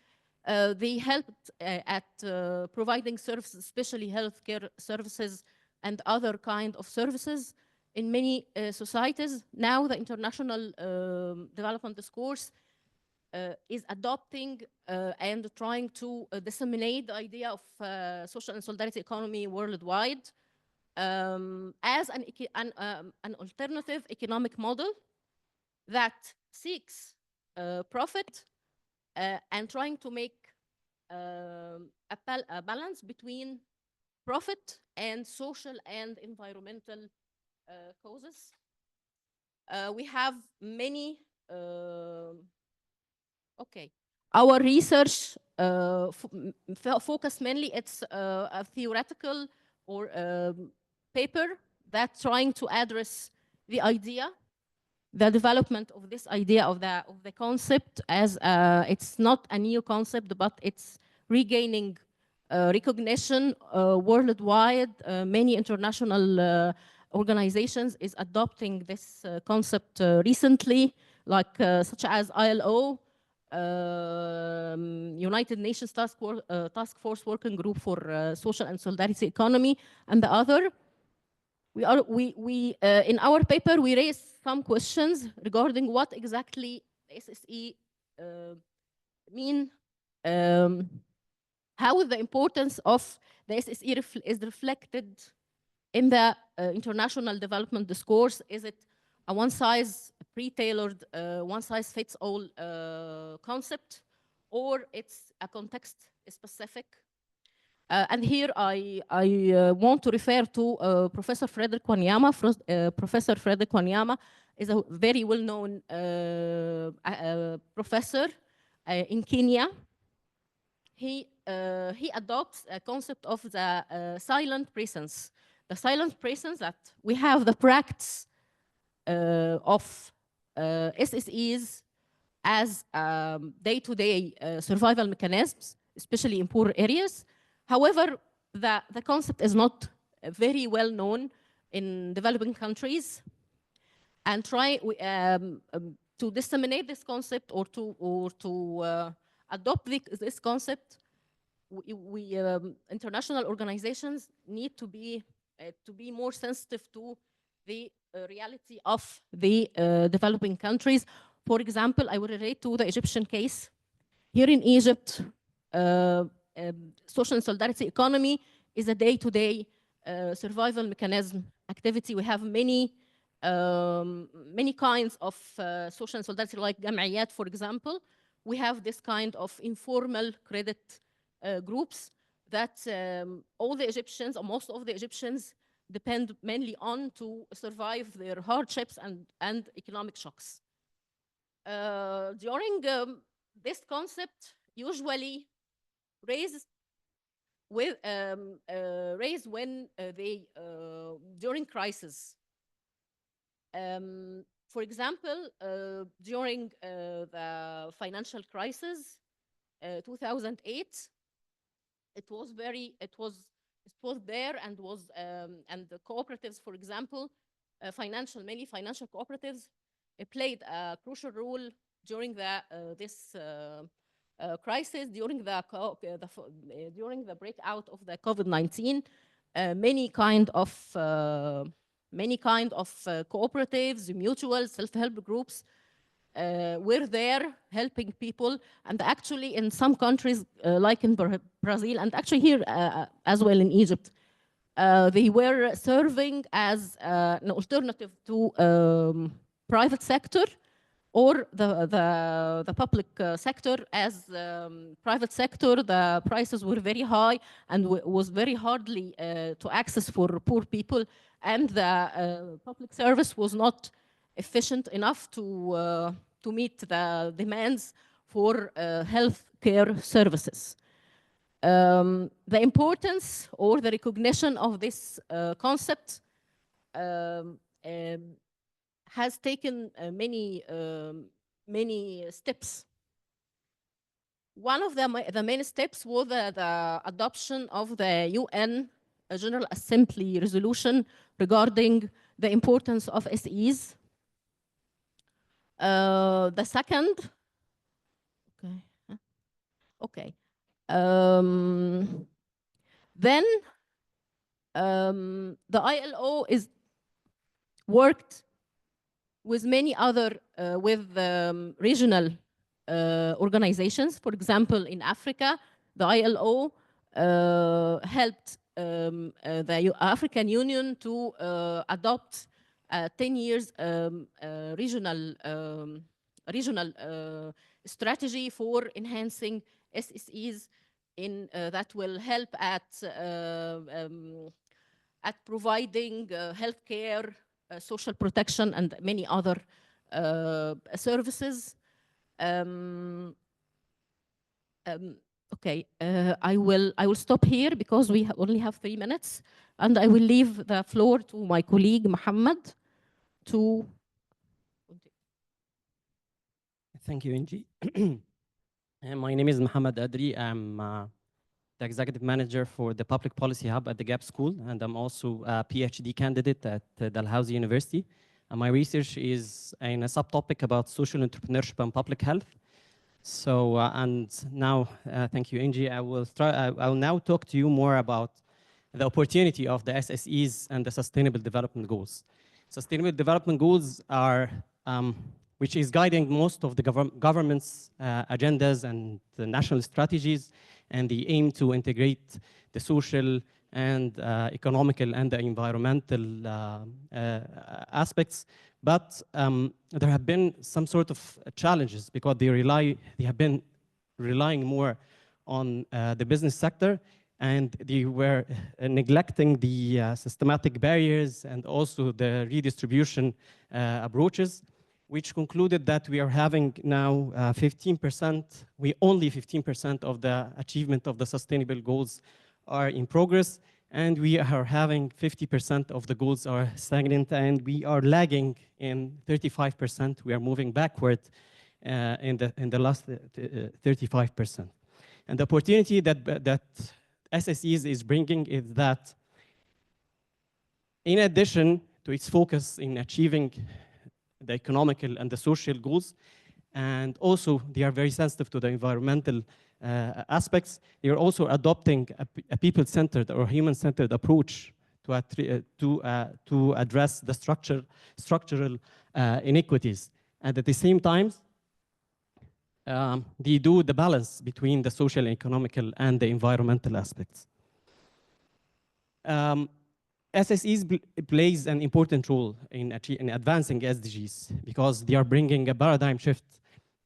They helped at providing services, especially healthcare services and other kind of services in many societies. Now the international development discourse is adopting and trying to disseminate the idea of social and solidarity economy worldwide as an alternative economic model that seeks profit and trying to make a balance between profit and social and environmental causes. We have many okay. Our research focus mainly, it's a theoretical or paper that's trying to address the idea, the development of this idea of the concept as it's not a new concept, but it's regaining recognition worldwide. Many international organizations is adopting this concept recently, like such as ILO, United Nations Task Force Working Group for Social and Solidarity Economy, and the other. In our paper, we raised some questions regarding what exactly SSE mean, how the importance of the SSE is reflected in the international development discourse. Is it a one-size pre-tailored, one-size-fits-all concept, or it's a context-specific? And here I want to refer to Professor Frederick Wanyama. Professor Frederick Wanyama is a very well-known professor in Kenya. He adopts a concept of the silent presence. The silent presence that we have the practice of SSEs as day-to-day survival mechanisms, especially in poor areas. However, the concept is not very well known in developing countries. And try to disseminate this concept or to adopt this concept, international organizations need to be more sensitive to the reality of the developing countries. For example, I will relate to the Egyptian case. Here in Egypt, social and solidarity economy is a day-to-day survival mechanism activity. We have many kinds of social and solidarity, like jam'iyat, for example. We have this kind of informal credit groups that all the Egyptians, or most of the Egyptians, depend mainly on to survive their hardships and economic shocks. During this concept, usually raised when they during crisis. For example, during the financial crisis, 2008, it was there and was and the cooperatives, for example, many financial cooperatives played a crucial role during this crisis, during the breakout of the COVID-19. Many kind of cooperatives, mutual self-help groups were there helping people. And actually in some countries, like in Brazil, and actually here as well in Egypt, they were serving as an alternative to private sector or the public sector. As private sector, the prices were very high and was very hardly to access for poor people, and the public service was not efficient enough to meet the demands for health care services. The importance or the recognition of this concept has taken many steps. One of the main steps was the adoption of the UN General Assembly resolution regarding the importance of SEs. The second, okay. Then the ILO is worked with many other regional organizations. For example, in Africa, the ILO helped the African Union to adopt 10 years regional strategy for enhancing SSEs that will help at providing healthcare, social protection, and many other services. Okay, I will stop here because we only have 3 minutes, and I will leave the floor to my colleague Mohammed to. Thank you, Inji. My name is Mohammed Adri. I'm the executive manager for the Public Policy Hub at the Gap School, and I'm also a PhD candidate at Dalhousie University. And my research is in a subtopic about social entrepreneurship and public health. So, and now, thank you, Inji. I will now talk to you more about the opportunity of the SSEs and the Sustainable Development Goals. Sustainable Development Goals are, which is guiding most of the government's agendas and the national strategies, and they aim to integrate the social and economical and the environmental aspects. But there have been some sort of challenges because they have been relying more on the business sector, and they were neglecting the systematic barriers and also the redistribution approaches, which concluded that we are having now 15%, only 15% of the achievement of the sustainable goals are in progress, and we are having 50% of the goals are stagnant, and we are lagging in 35%. We are moving backward in the last 35%. And the opportunity that SSEs is bringing is that in addition to its focus in achieving the economical and the social goals, and also they are very sensitive to the environmental aspects. They are also adopting a people-centered or human-centered approach to address the structural inequities. And at the same time, they do the balance between the social, economical, and the environmental aspects. SSEs plays an important role in advancing SDGs because they are bringing a paradigm shift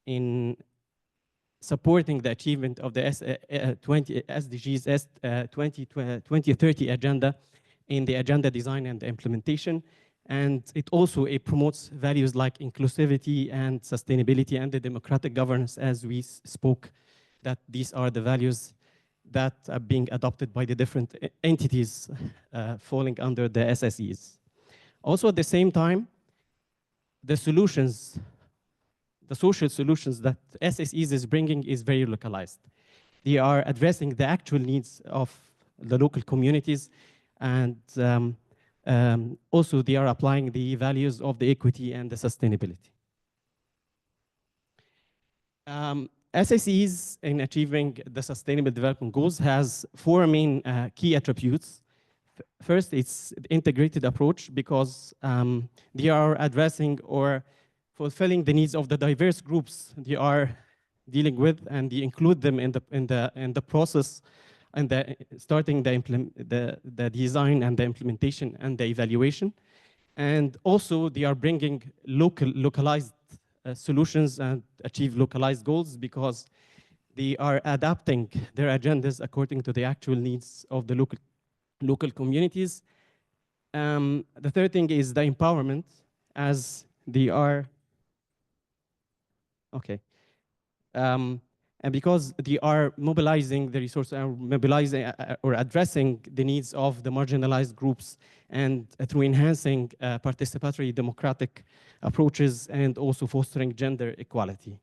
in supporting the achievement of the SDGs 2030 agenda in the agenda design and the implementation. And it also promotes values like inclusivity and sustainability and the democratic governance, as we spoke, that these are the values that are being adopted by the different entities falling under the SSEs. Also, at the same time, the solutions, the social solutions that SSEs is bringing is very localized. They are addressing the actual needs of the local communities, and also they are applying the values of the equity and the sustainability. SSEs in achieving the Sustainable Development Goals has 4 main key attributes. First, it's the integrated approach because they are addressing or fulfilling the needs of the diverse groups they are dealing with, and they include them in the process and starting the design and the implementation and the evaluation. And also, they are bringing localized solutions and achieve localized goals because they are adapting their agendas according to the actual needs of the local communities. The third thing is the empowerment, as they are, okay. And because they are mobilizing the resources, mobilizing or addressing the needs of the marginalized groups, and through enhancing participatory democratic approaches and also fostering gender equality.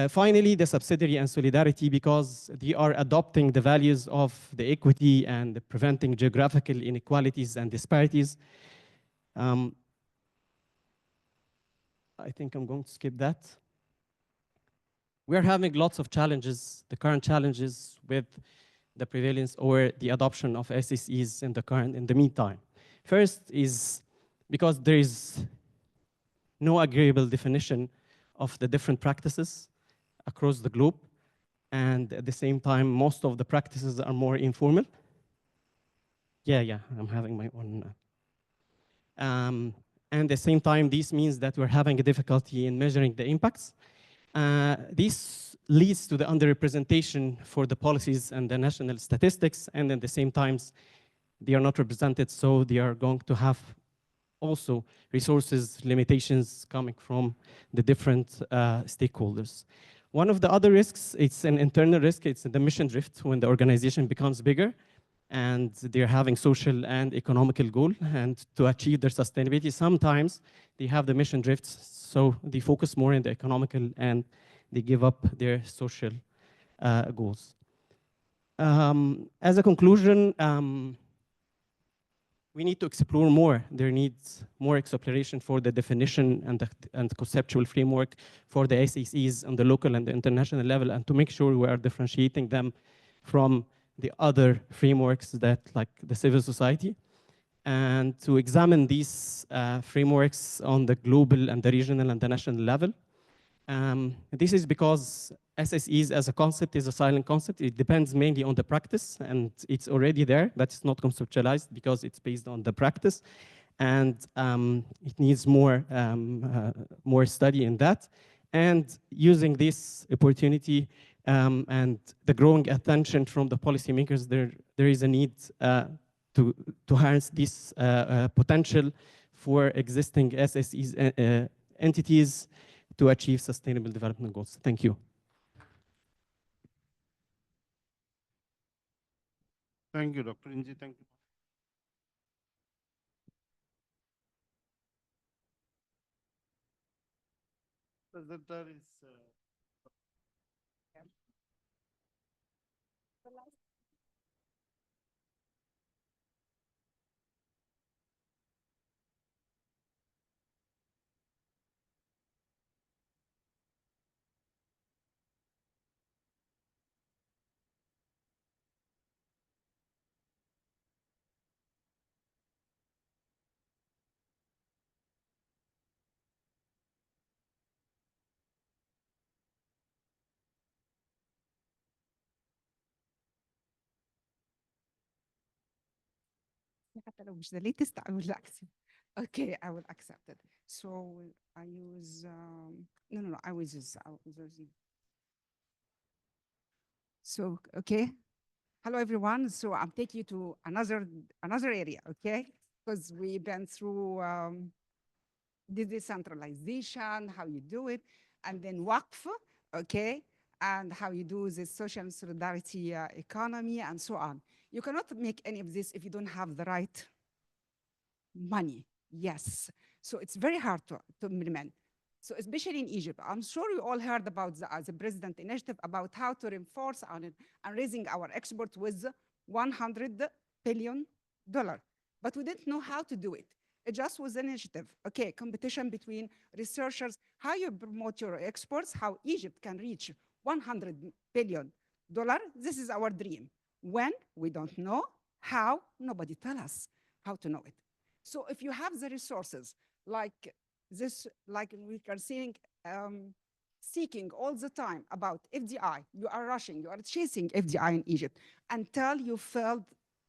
Finally, the subsidiary and solidarity, because they are adopting the values of the equity and preventing geographical inequalities and disparities. I think I'm going to skip that. We're having lots of challenges, the current challenges with the prevalence or the adoption of SSEs in the meantime. First is because there is no agreeable definition of the different practices across the globe. And at the same time, most of the practices are more informal. Yeah, I'm having my own. And at the same time, this means that we're having a difficulty in measuring the impacts. This leads to the underrepresentation for the policies and the national statistics, and at the same time, they are not represented, so they are going to have also resources limitations coming from the different stakeholders. One of the other risks, it's an internal risk, it's the mission drift when the organization becomes bigger and they're having social and economical goal, and to achieve their sustainability, sometimes they have the mission drifts, so they focus more on the economical and they give up their social goals. As a conclusion, we need to explore more. There needs more exploration for the definition and conceptual framework for the SACs on the local and the international level, and to make sure we are differentiating them from the other frameworks that, like the civil society, and to examine these frameworks on the global and the regional and the national level. This is because SSEs as a concept is a silent concept. It depends mainly on the practice, and it's already there, but it's not conceptualized because it's based on the practice. And it needs more study in that. And using this opportunity and the growing attention from the policymakers, there is a need to harness this potential for existing SSEs entities to achieve sustainable development goals. Thank you. Thank you, Dr. Inji. Thank you. Presenter is حتى لو مش the latest I will accept. Okay, I will accept it. So I use no, I will use so okay. Hello everyone. So I'm taking you to another area, okay? Because we've been through the decentralization, how you do it, and then WACF, okay, and how you do this social and solidarity economy and so on. You cannot make any of this if you don't have the right money. Yes. So it's very hard to implement. So especially in Egypt, I'm sure you all heard about the President initiative about how to reinforce on it and raising our export with $100 billion. But we didn't know how to do it. It just was an initiative. Okay, competition between researchers, how you promote your exports, how Egypt can reach $100 billion. This is our dream. When? We don't know. How? Nobody tell us how to know it. So if you have the resources like this, like we are seeing, seeking all the time about FDI, you are rushing, you are chasing FDI in Egypt until you failed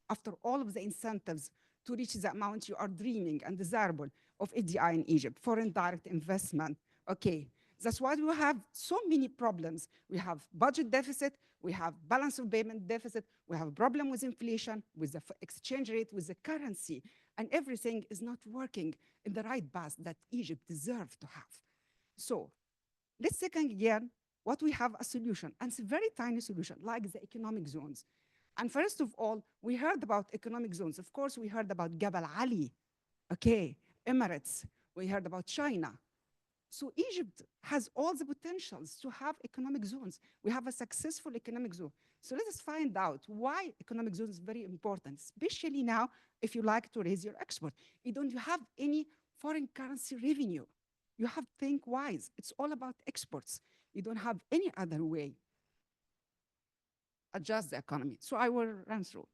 after all of the incentives to reach the amount you are dreaming and desirable of FDI in Egypt, foreign direct investment, Okay, that's why we have so many problems. We have budget deficit, we have balance of payment deficit, we have a problem with inflation, with the exchange rate, with the currency, and everything is not working in the right path that Egypt deserves to have. So let's take again what we have a solution, and it's a very tiny solution, like the economic zones. And first of all, we heard about economic zones. Of course, we heard about Jabal Ali, okay, Emirates, we heard about China. So Egypt has all the potentials to have economic zones. We have a successful economic zone. So let us find out why economic zones is very important, especially now if you like to raise your export. You don't have any foreign currency revenue. You have to think wise. It's all about exports. You don't have any other way. Adjust the economy. So I will run through.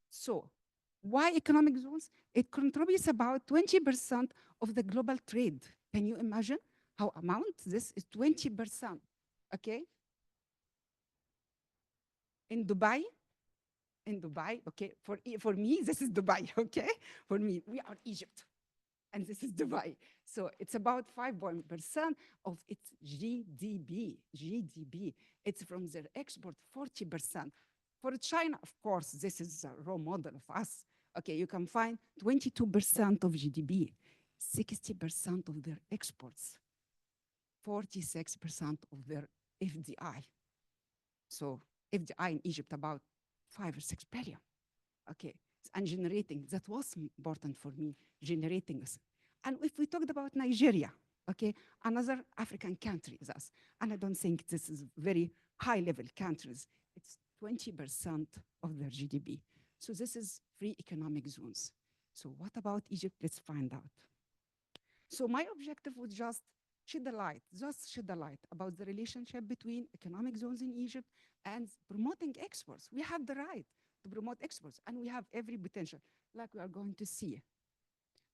So why economic zones? It contributes about 20% of the global trade. Can you imagine how amount? This is 20%, okay? In Dubai, okay, for me, this is Dubai, okay? For me, we are Egypt, and this is Dubai. So it's about 5% of its GDP. It's from their export, 40%. For China, of course, this is a role model of us. Okay, you can find 22% of GDP, 60% of their exports, 46% of their FDI. So FDI in Egypt about 5 or 6 billion. Okay, and generating, that was important for me, generating us. And if we talked about Nigeria, okay, another African country is us. And I don't think this is very high level countries. It's 20% of their GDP. So this is free economic zones. So what about Egypt? Let's find out. So my objective was just shed the light about the relationship between economic zones in Egypt and promoting exports. We have the right to promote exports, and we have every potential, like we are going to see.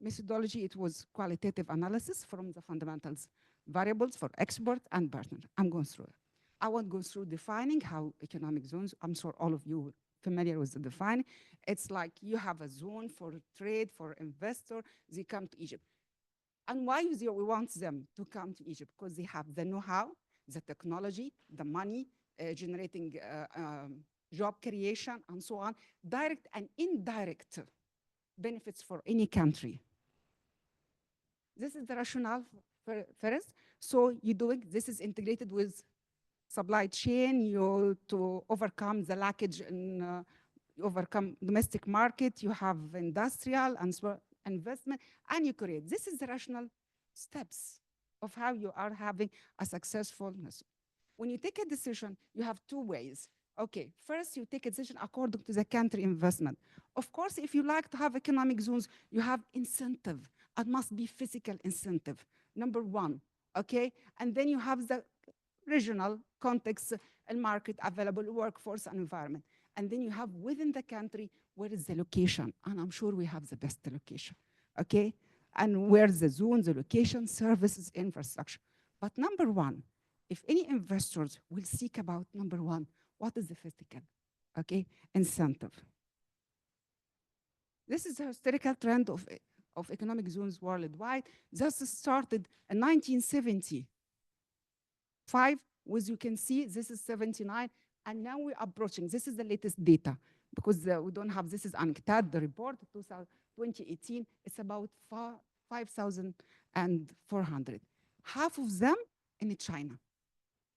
Methodology, it was qualitative analysis from the fundamentals variables for export and partner. I'm going through it. I won't go through defining how economic zones, I'm sure all of you are familiar with the define. It's like you have a zone for trade, for investor, they come to Egypt. And why we want them to come to Egypt? Because they have the know-how, the technology, the money, generating job creation, and so on, direct and indirect benefits for any country. This is the rationale first. So you do it, this is integrated with supply chain, to overcome the lackage and overcome domestic market, you have industrial and investment, and you create. This is the rational steps of how you are having a successfulness. When you take a decision, you have 2 ways. Okay, first you take a decision according to the country investment. Of course, if you like to have economic zones, you have incentive. It must be physical incentive, number 1, okay? And then you have the regional context and market available workforce and environment. And then you have within the country, where is the location? And I'm sure we have the best location, okay? And where's the zone, the location, services, infrastructure. But number 1, if any investors will seek about number 1, what is the physical, okay, incentive? This is the historical trend of economic zones worldwide. This started in 1975, as you can see, this is 79, and now we're approaching, this is the latest data, because we don't have, this is UNCTAD, the report, 2018, it's about 5,400. Half of them in China.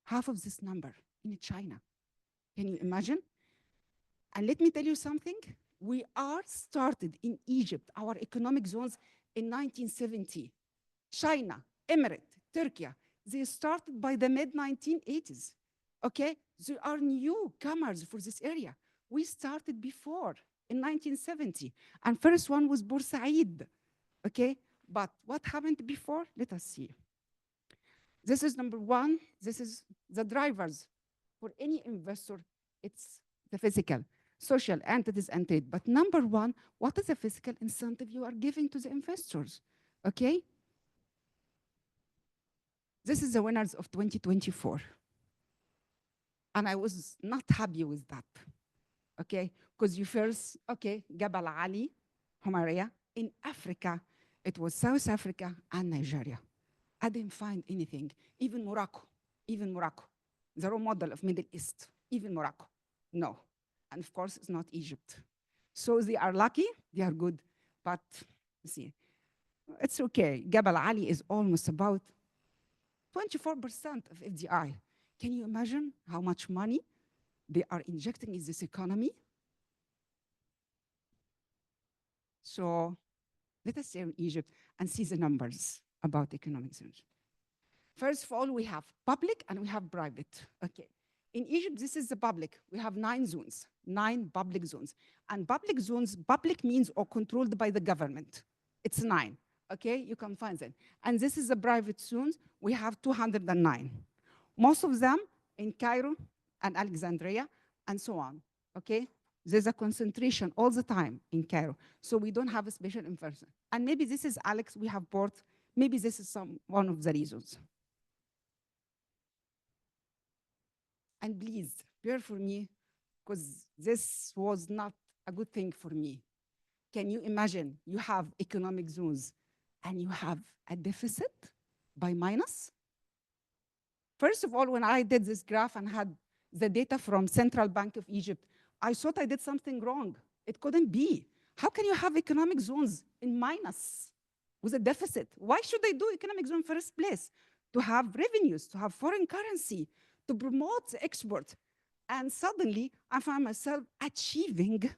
Half of this number in China. Can you imagine? And let me tell you something. We are started in Egypt, our economic zones, in 1970. China, Emirates, Turkey, they started by the mid-1980s. Okay? They are newcomers for this area. We started before, in 1970. And first one was Boursaid. Okay? But what happened before? Let us see. This is number 1. This is the drivers. For any investor, it's the physical, social entities and trade. But number 1, what is the physical incentive you are giving to the investors? Okay? This is the winners of 2024. And I was not happy with that. Okay? Because you first, okay, Jabal Ali, Humaria. In Africa, it was South Africa and Nigeria. I didn't find anything. Even Morocco, the role model of Middle East, even Morocco, no. And of course, it's not Egypt. So they are lucky, they are good, but see, it's okay. Jabal Ali is almost about 24% of FDI. Can you imagine how much money they are injecting in this economy? So let us stay in Egypt and see the numbers about economic zones. First of all, we have public and we have private. Okay. In Egypt, this is the public. We have 9 zones, 9 public zones. And public zones, public means or controlled by the government. It's 9. Okay, you can find them. And this is the private zones. We have 209. Most of them in Cairo and Alexandria and so on. Okay, there's a concentration all the time in Cairo. So we don't have a special enforcement. And maybe this is Alex, we have both. Maybe this is one of the reasons. And please, bear for me, because this was not a good thing for me. Can you imagine you have economic zones and you have a deficit by minus? First of all, when I did this graph and had the data from Central Bank of Egypt, I thought I did something wrong. It couldn't be. How can you have economic zones in minus with a deficit? Why should they do economic zone in the first place? To have revenues, to have foreign currency, to promote export. And suddenly, I found myself achieving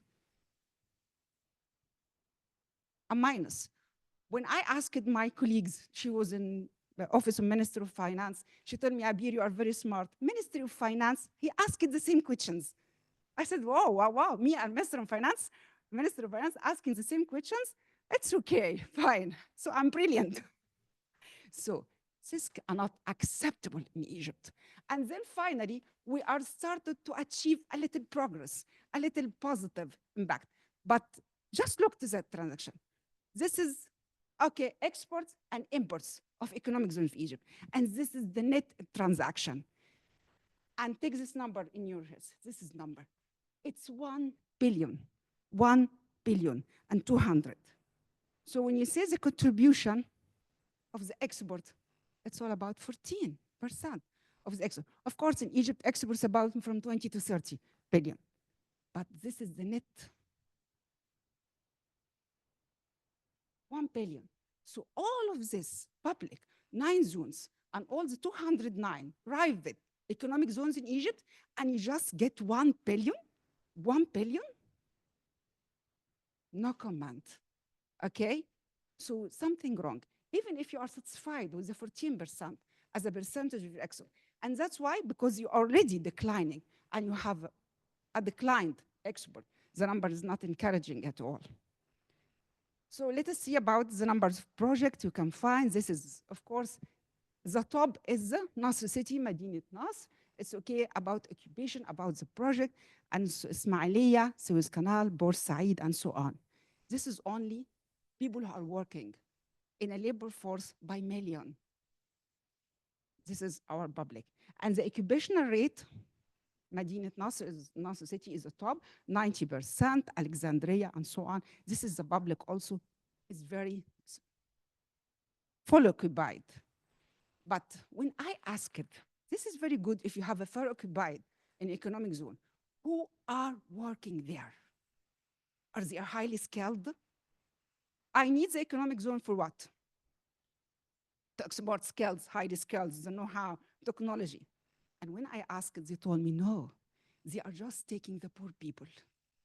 a minus. When I asked my colleagues, she was in the Office of Minister of Finance, she told me, Abir, you are very smart. Ministry of Finance, he asked the same questions. I said, wow, wow, wow, me and Minister of Finance asking the same questions? It's okay, fine. So I'm brilliant. So this is not acceptable in Egypt. And then finally, we are started to achieve a little progress, a little positive impact. But just look to that transaction. This is, okay, exports and imports of economic zone of Egypt. And this is the net transaction. And take this number in your heads. This is number. It's 1 billion, 1 billion and 200. So when you say the contribution of the export, it's all about 14% of the export. Of course, in Egypt, exports about from 20 to 30 billion. But this is the net. 1 billion. So all of this public, 9 zones, and all the 209 private economic zones in Egypt, and you just get 1 billion? 1 billion? No comment. Okay? So something wrong. Even if you are satisfied with the 14% as a percentage of your export. And that's why, because you're already declining and you have a declined export, the number is not encouraging at all. So let us see about the numbers of projects you can find. This is, of course, the top is the Nasr city, Madinat Nasr. It's okay about occupation, about the project, and Ismailia, Suez Canal, Port Said, and so on. This is only people who are working in a labor force by million. This is our public. And the occupational rate, Madinat Nasr city is the top, 90%, Alexandria, and so on. This is the public also, is very full occupied. But when I ask it, this is very good if you have a full occupied in economic zone. Who are working there? Are they highly skilled? I need the economic zone for what? To export skills, highly skills, the know-how, technology. And when I asked, they told me, no, they are just taking the poor people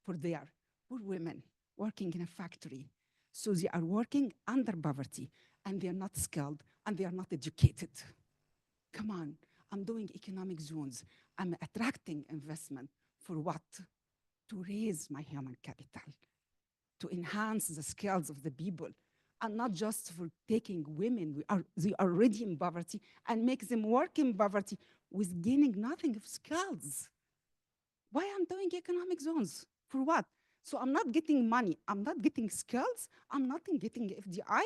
for their poor women working in a factory. So they are working under poverty, and they are not skilled, and they are not educated. Come on, I'm doing economic zones. I'm attracting investment for what? To raise my human capital, to enhance the skills of the people, and not just for taking women, they are already in poverty, and make them work in poverty with gaining nothing of skills. Why I'm doing economic zones? For what? So I'm not getting money, I'm not getting skills, I'm not getting FDI.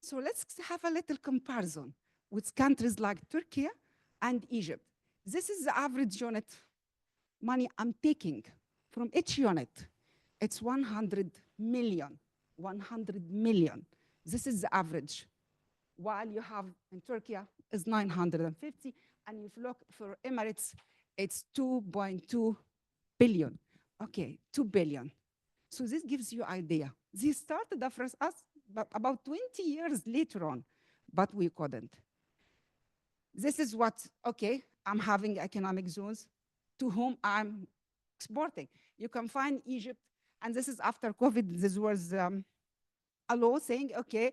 So let's have a little comparison with countries like Turkey and Egypt. This is the average unit money I'm taking from each unit. It's 100 million, 100 million This is the average. While you have in Turkey is 950, and if you look for Emirates, it's 2.2 billion. Okay, 2 billion. So this gives you idea. They started after us about 20 years later on, but we couldn't. This is what, okay, I'm having economic zones to whom I'm exporting. You can find Egypt, and this is after COVID, this was a law saying, okay,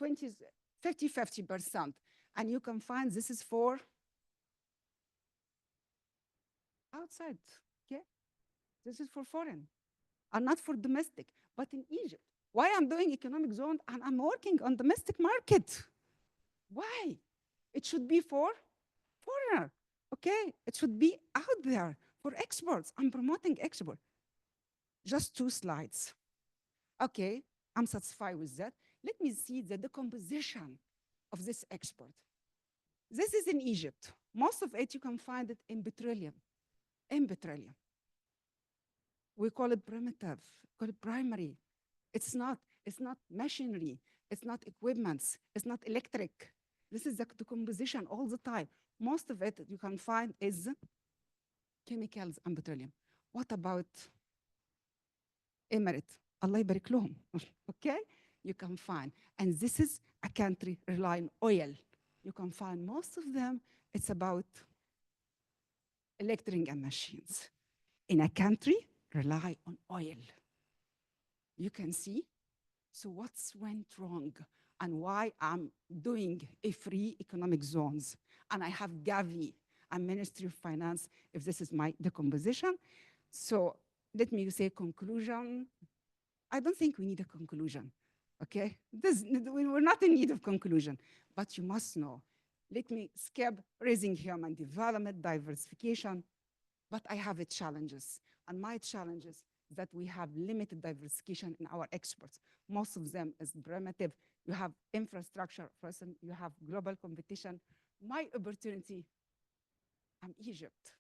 50-50%. And you can find this is for outside, okay? This is for foreign and not for domestic. But in Egypt, why I'm doing economic zone and I'm working on domestic market? Why? It should be for foreigner, okay? It should be out there for exports. I'm promoting export. Just 2 slides. Okay, I'm satisfied with that. Let me see the decomposition of this export. This is in Egypt. Most of it, you can find it in petroleum. In petroleum. We call it primitive, call it primary. It's not machinery, it's not equipments, it's not electric. This is the decomposition all the time. Most of it you can find is chemicals and petroleum. What about Emirates? Allah يبارك لهم. Okay? You can find. And this is a country relying on oil. You can find most of them, it's about electric and machines. In a country, rely on oil. You can see. So what's went wrong and why I'm doing a free economic zones? And I have Gavi and Ministry of Finance, if this is my decomposition. So let me say conclusion. I don't think we need a conclusion, okay? We're not in need of conclusion, but you must know. Let me skip raising human development, diversification, but I have challenges. And my challenge is that we have limited diversification in our exports. Most of them is primitive. You have infrastructure person, you have global competition. My opportunity, I'm Egypt.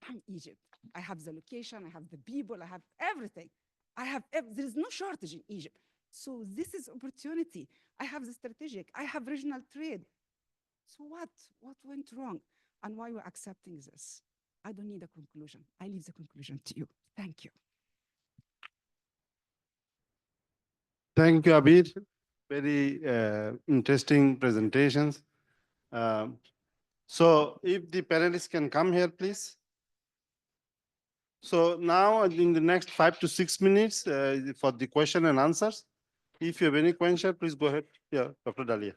I'm Egypt. I have the location, I have the people, I have everything. There is no shortage in Egypt. So this is opportunity. I have the strategic, I have regional trade. So what went wrong? And why we're accepting this? I don't need a conclusion. I leave the conclusion to you. Thank you. Thank you, Abir. Very interesting presentations. So if the panelists can come here, please. So now in the next 5 to 6 minutes for the question and answers. If you have any question, please go ahead. Yeah, Dr. Dalia.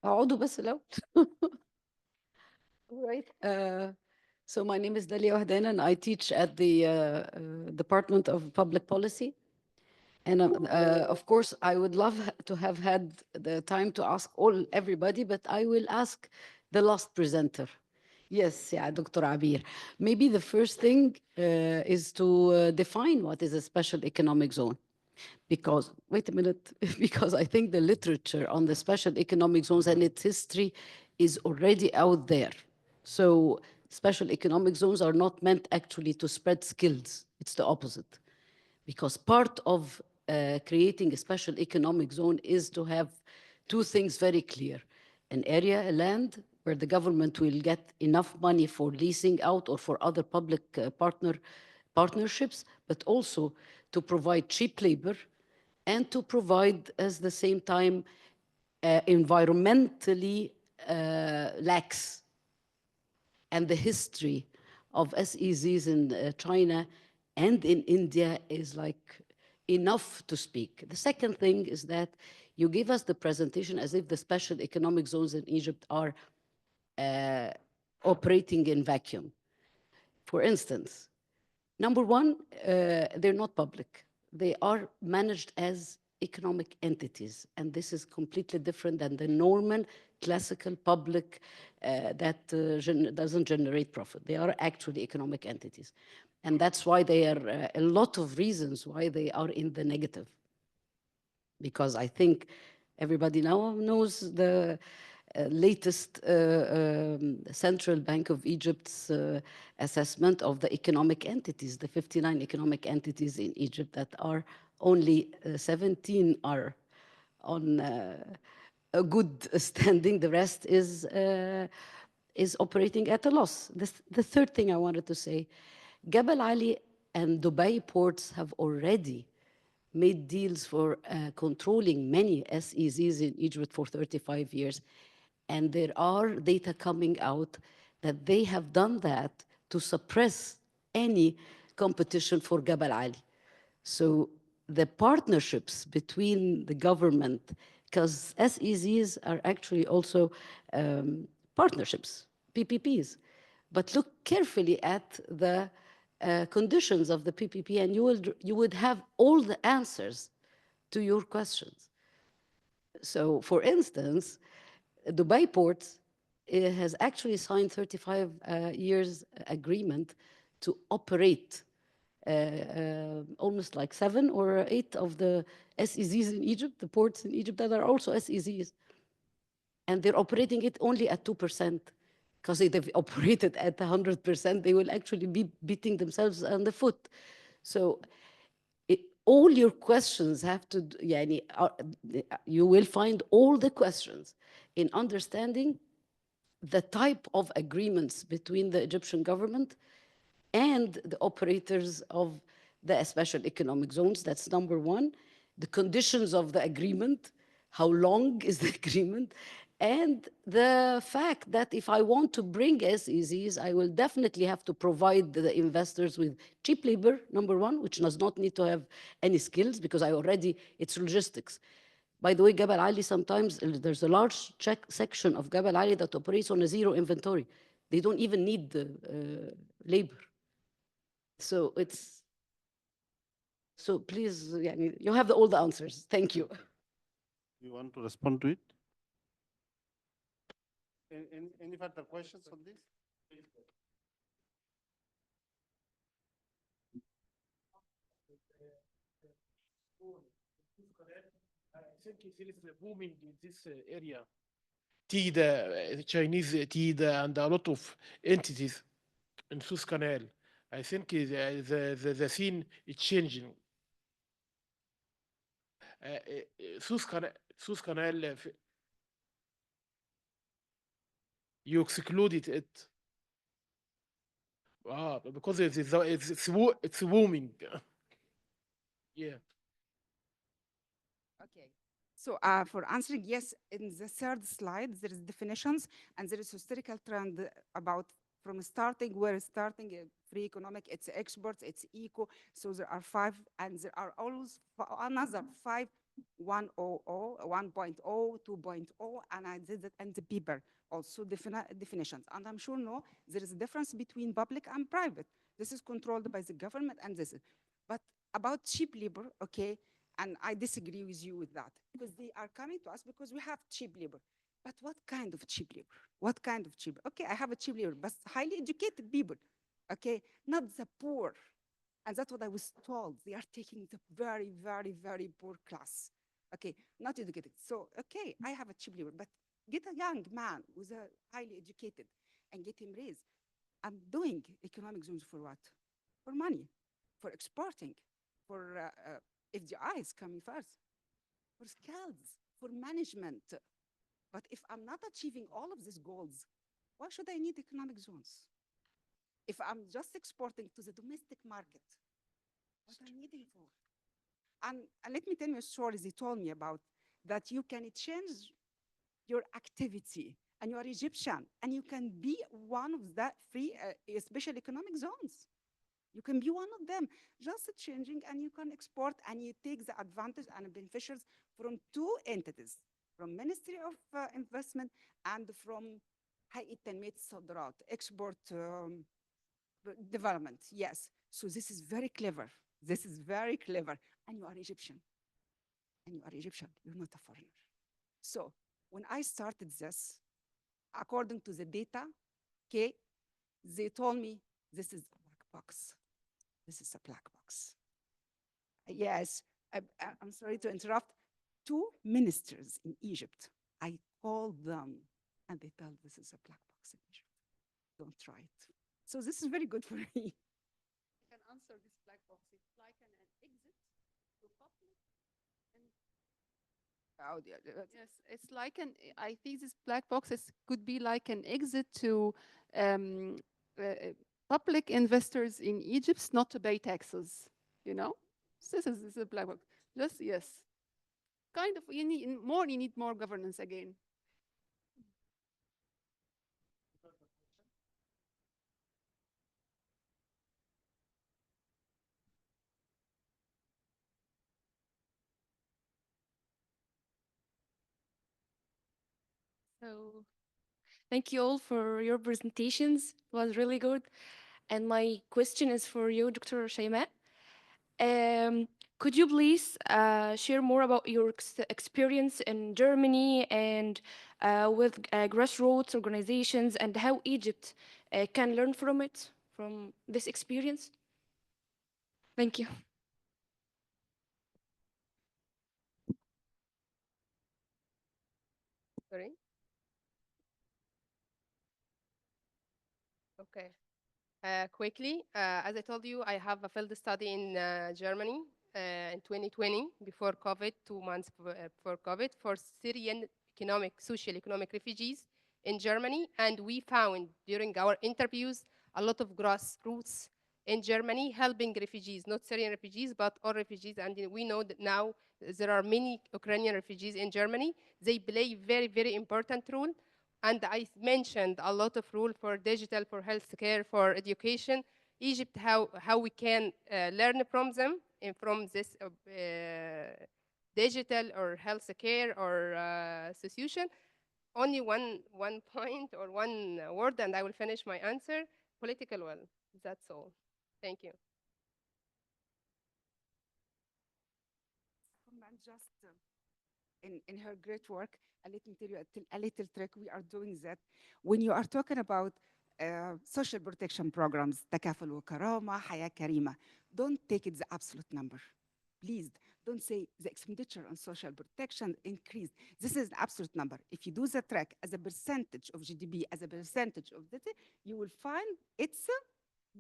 اقعدوا بس الأول. All right. So my name is Dalia Wahdan and I teach at the Department of Public Policy. And of course, I would love to have had the time to ask everybody, but I will ask the last presenter. Yes, yeah, Dr. Abir. Maybe the first thing is to define what is a special economic zone. Because, wait a minute, because I think the literature on the special economic zones and its history is already out there. So special economic zones are not meant actually to spread skills. It's the opposite. Because part of creating a special economic zone is to have 2 things very clear. An area, a land, where the government will get enough money for leasing out or for other public partnerships, but also to provide cheap labor and to provide, at the same time, environmentally lax. And the history of SEZs in China and in India is like enough to speak. The second thing is that you give us the presentation as if the special economic zones in Egypt are operating in vacuum. For instance, number one, they're not public. They are managed as economic entities, and this is completely different than the normal classical public that doesn't generate profit. They are actually economic entities. And that's why they are a lot of reasons why they are in the negative. Because I think everybody now knows the latest Central Bank of Egypt's assessment of the economic entities, the 59 economic entities in Egypt that are only 17 are on a good standing. The rest is operating at a loss. The third thing I wanted to say, Jebel Ali and Dubai ports have already made deals for controlling many SEZs in Egypt for 35 years. And there are data coming out that they have done that to suppress any competition for Jebel Ali. So the partnerships between the government, because SEZs are actually also partnerships, PPPs. But look carefully at the conditions of the PPP, and you would have all the answers to your questions. So, for instance, Dubai Port has actually signed 35 years agreement to operate almost like 7 or 8 of the SEZs in Egypt, the ports in Egypt that are also SEZs. And they're operating it only at 2%, because if they've operated at 100%, they will actually be beating themselves on the foot. So all your questions have to, you will find all the questions in understanding the type of agreements between the Egyptian government and the operators of the special economic zones. That's number one. The conditions of the agreement, how long is the agreement, and the fact that if I want to bring SEZs, I will definitely have to provide the investors with cheap labor, number one, which does not need to have any skills, because it's logistics. By the way, Jebel Ali, sometimes there's a large section of Jebel Ali that operates on a zero inventory. They don't even need the labor. So please, you have all the answers. Thank you. You want to respond to it? Any further questions on this? I think there is a booming in this area. TIDA, Chinese TIDA, and a lot of entities in Suez Canal. I think the scene is changing. Suez Canal, you excluded it. Because it's booming. Yeah. Okay. So for answering, yes, in the third slide, there is definitions and there is historical trend about from starting, where starting free economic, it's exports, it's eco. So there are 5, and there are always another 5, 1.00, 1.0, 2.0, and I did it, and the paper also definitions. And I'm sure there is a difference between public and private. This is controlled by the government, and this is. But about cheap labor, okay, and I disagree with you with that, because they are coming to us because we have cheap labor. But what kind of cheap labor? What kind of cheap? Okay, I have a cheap labor, but highly educated people, okay, not the poor. And that's what I was told. They are taking the very, very, very poor class, okay, not educated. So, okay, I have a cheap labor, but get a young man who's highly educated and get him raised. I'm doing economic zones for what? For money, for exporting, for FDIs coming first, for skills, for management. But if I'm not achieving all of these goals, why should I need economic zones? If I'm just exporting to the domestic market, what am I needing for? And let me tell you a story they told me about, that you can change your activity, and you are Egyptian, and you can be one of the free special economic zones. You can be one of them, just changing, and you can export, and you take the advantage and beneficiaries from 2 entities, from Ministry of Investment and from هيئة تنمية الصادرات, export development. Yes. So this is very clever. This is very clever. And you are Egyptian. And you are Egyptian. You're not a foreigner. So when I started this, according to the data, okay, they told me this is a black box. This is a black box. Yes, I'm sorry to interrupt. 2 ministers in Egypt, I called them, and they tell this is a black box in Egypt. Don't try it. So this is very good for me. I can answer this black box. It's like an exit Yes, it's like I think this black boxes could be like an exit to um, public investors in Egypt not to pay taxes, you know? This is a black box. Just, yes. Kind of, you need more governance again. So thank you all for your presentations. It was really good. And my question is for you, Dr. Shaimat. Could you please share more about your experience in Germany and with grassroots organizations and how Egypt can learn from it, from this experience? Thank you. Sorry. Okay. Quickly, as I told you, I have a field study in Germany in 2020 before COVID, 2 months before COVID, for Syrian social economic refugees in Germany. And we found during our interviews a lot of grassroots in Germany helping refugees, not Syrian refugees, but all refugees. And we know that now there are many Ukrainian refugees in Germany. They play very, very important role. And I mentioned a lot of rule for digital, for healthcare, for education. Egypt, how we can learn from them and from this digital or healthcare or solution. Only one point or one word, and I will finish my answer. Political will. That's all. Thank you. Just in her great work, let me tell you a little trick. We are doing that when you are talking about social protection programs, تكافل وكرامة, حياة كريمة. Don't take it the absolute number. Please don't say the expenditure on social protection increased. This is the absolute number. If you do the track as a percentage of GDP, as a percentage of that, you will find it's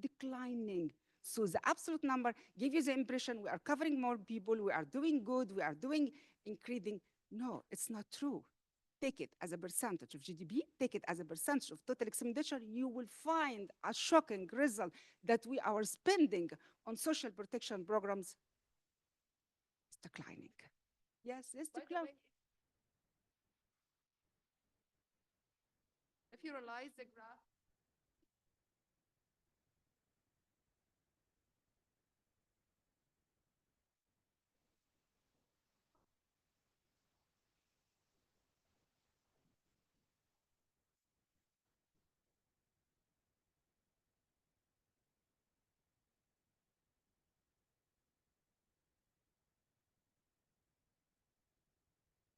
declining. So the absolute number give you the impression we are covering more people, we are doing good, we are doing increasing. No, it's not true. Take it as a percentage of GDP, take it as a percentage of total expenditure, you will find a shocking result that we are spending on social protection programs is declining. Yes, it's declining. If you realize the graph,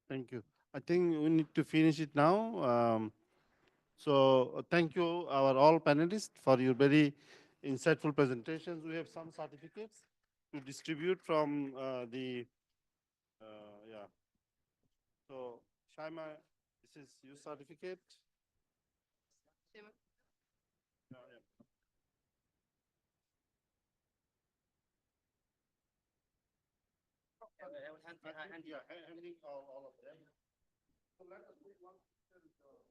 Thank you. I think we need to finish it now. So thank you, our all panelists, for your very insightful presentations. We have some certificates to distribute from yeah. So Shaima, this is your certificate. Yeah, yeah. Handing all of them. So let us move one picture.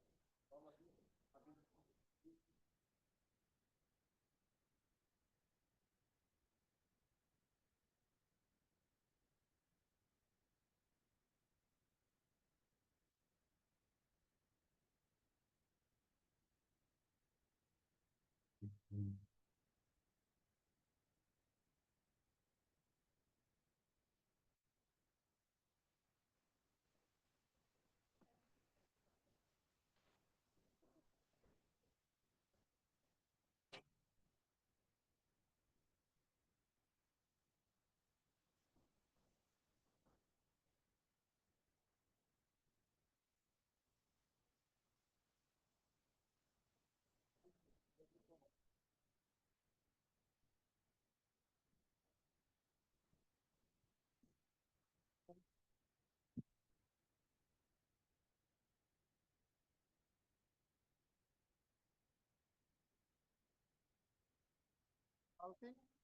Okay.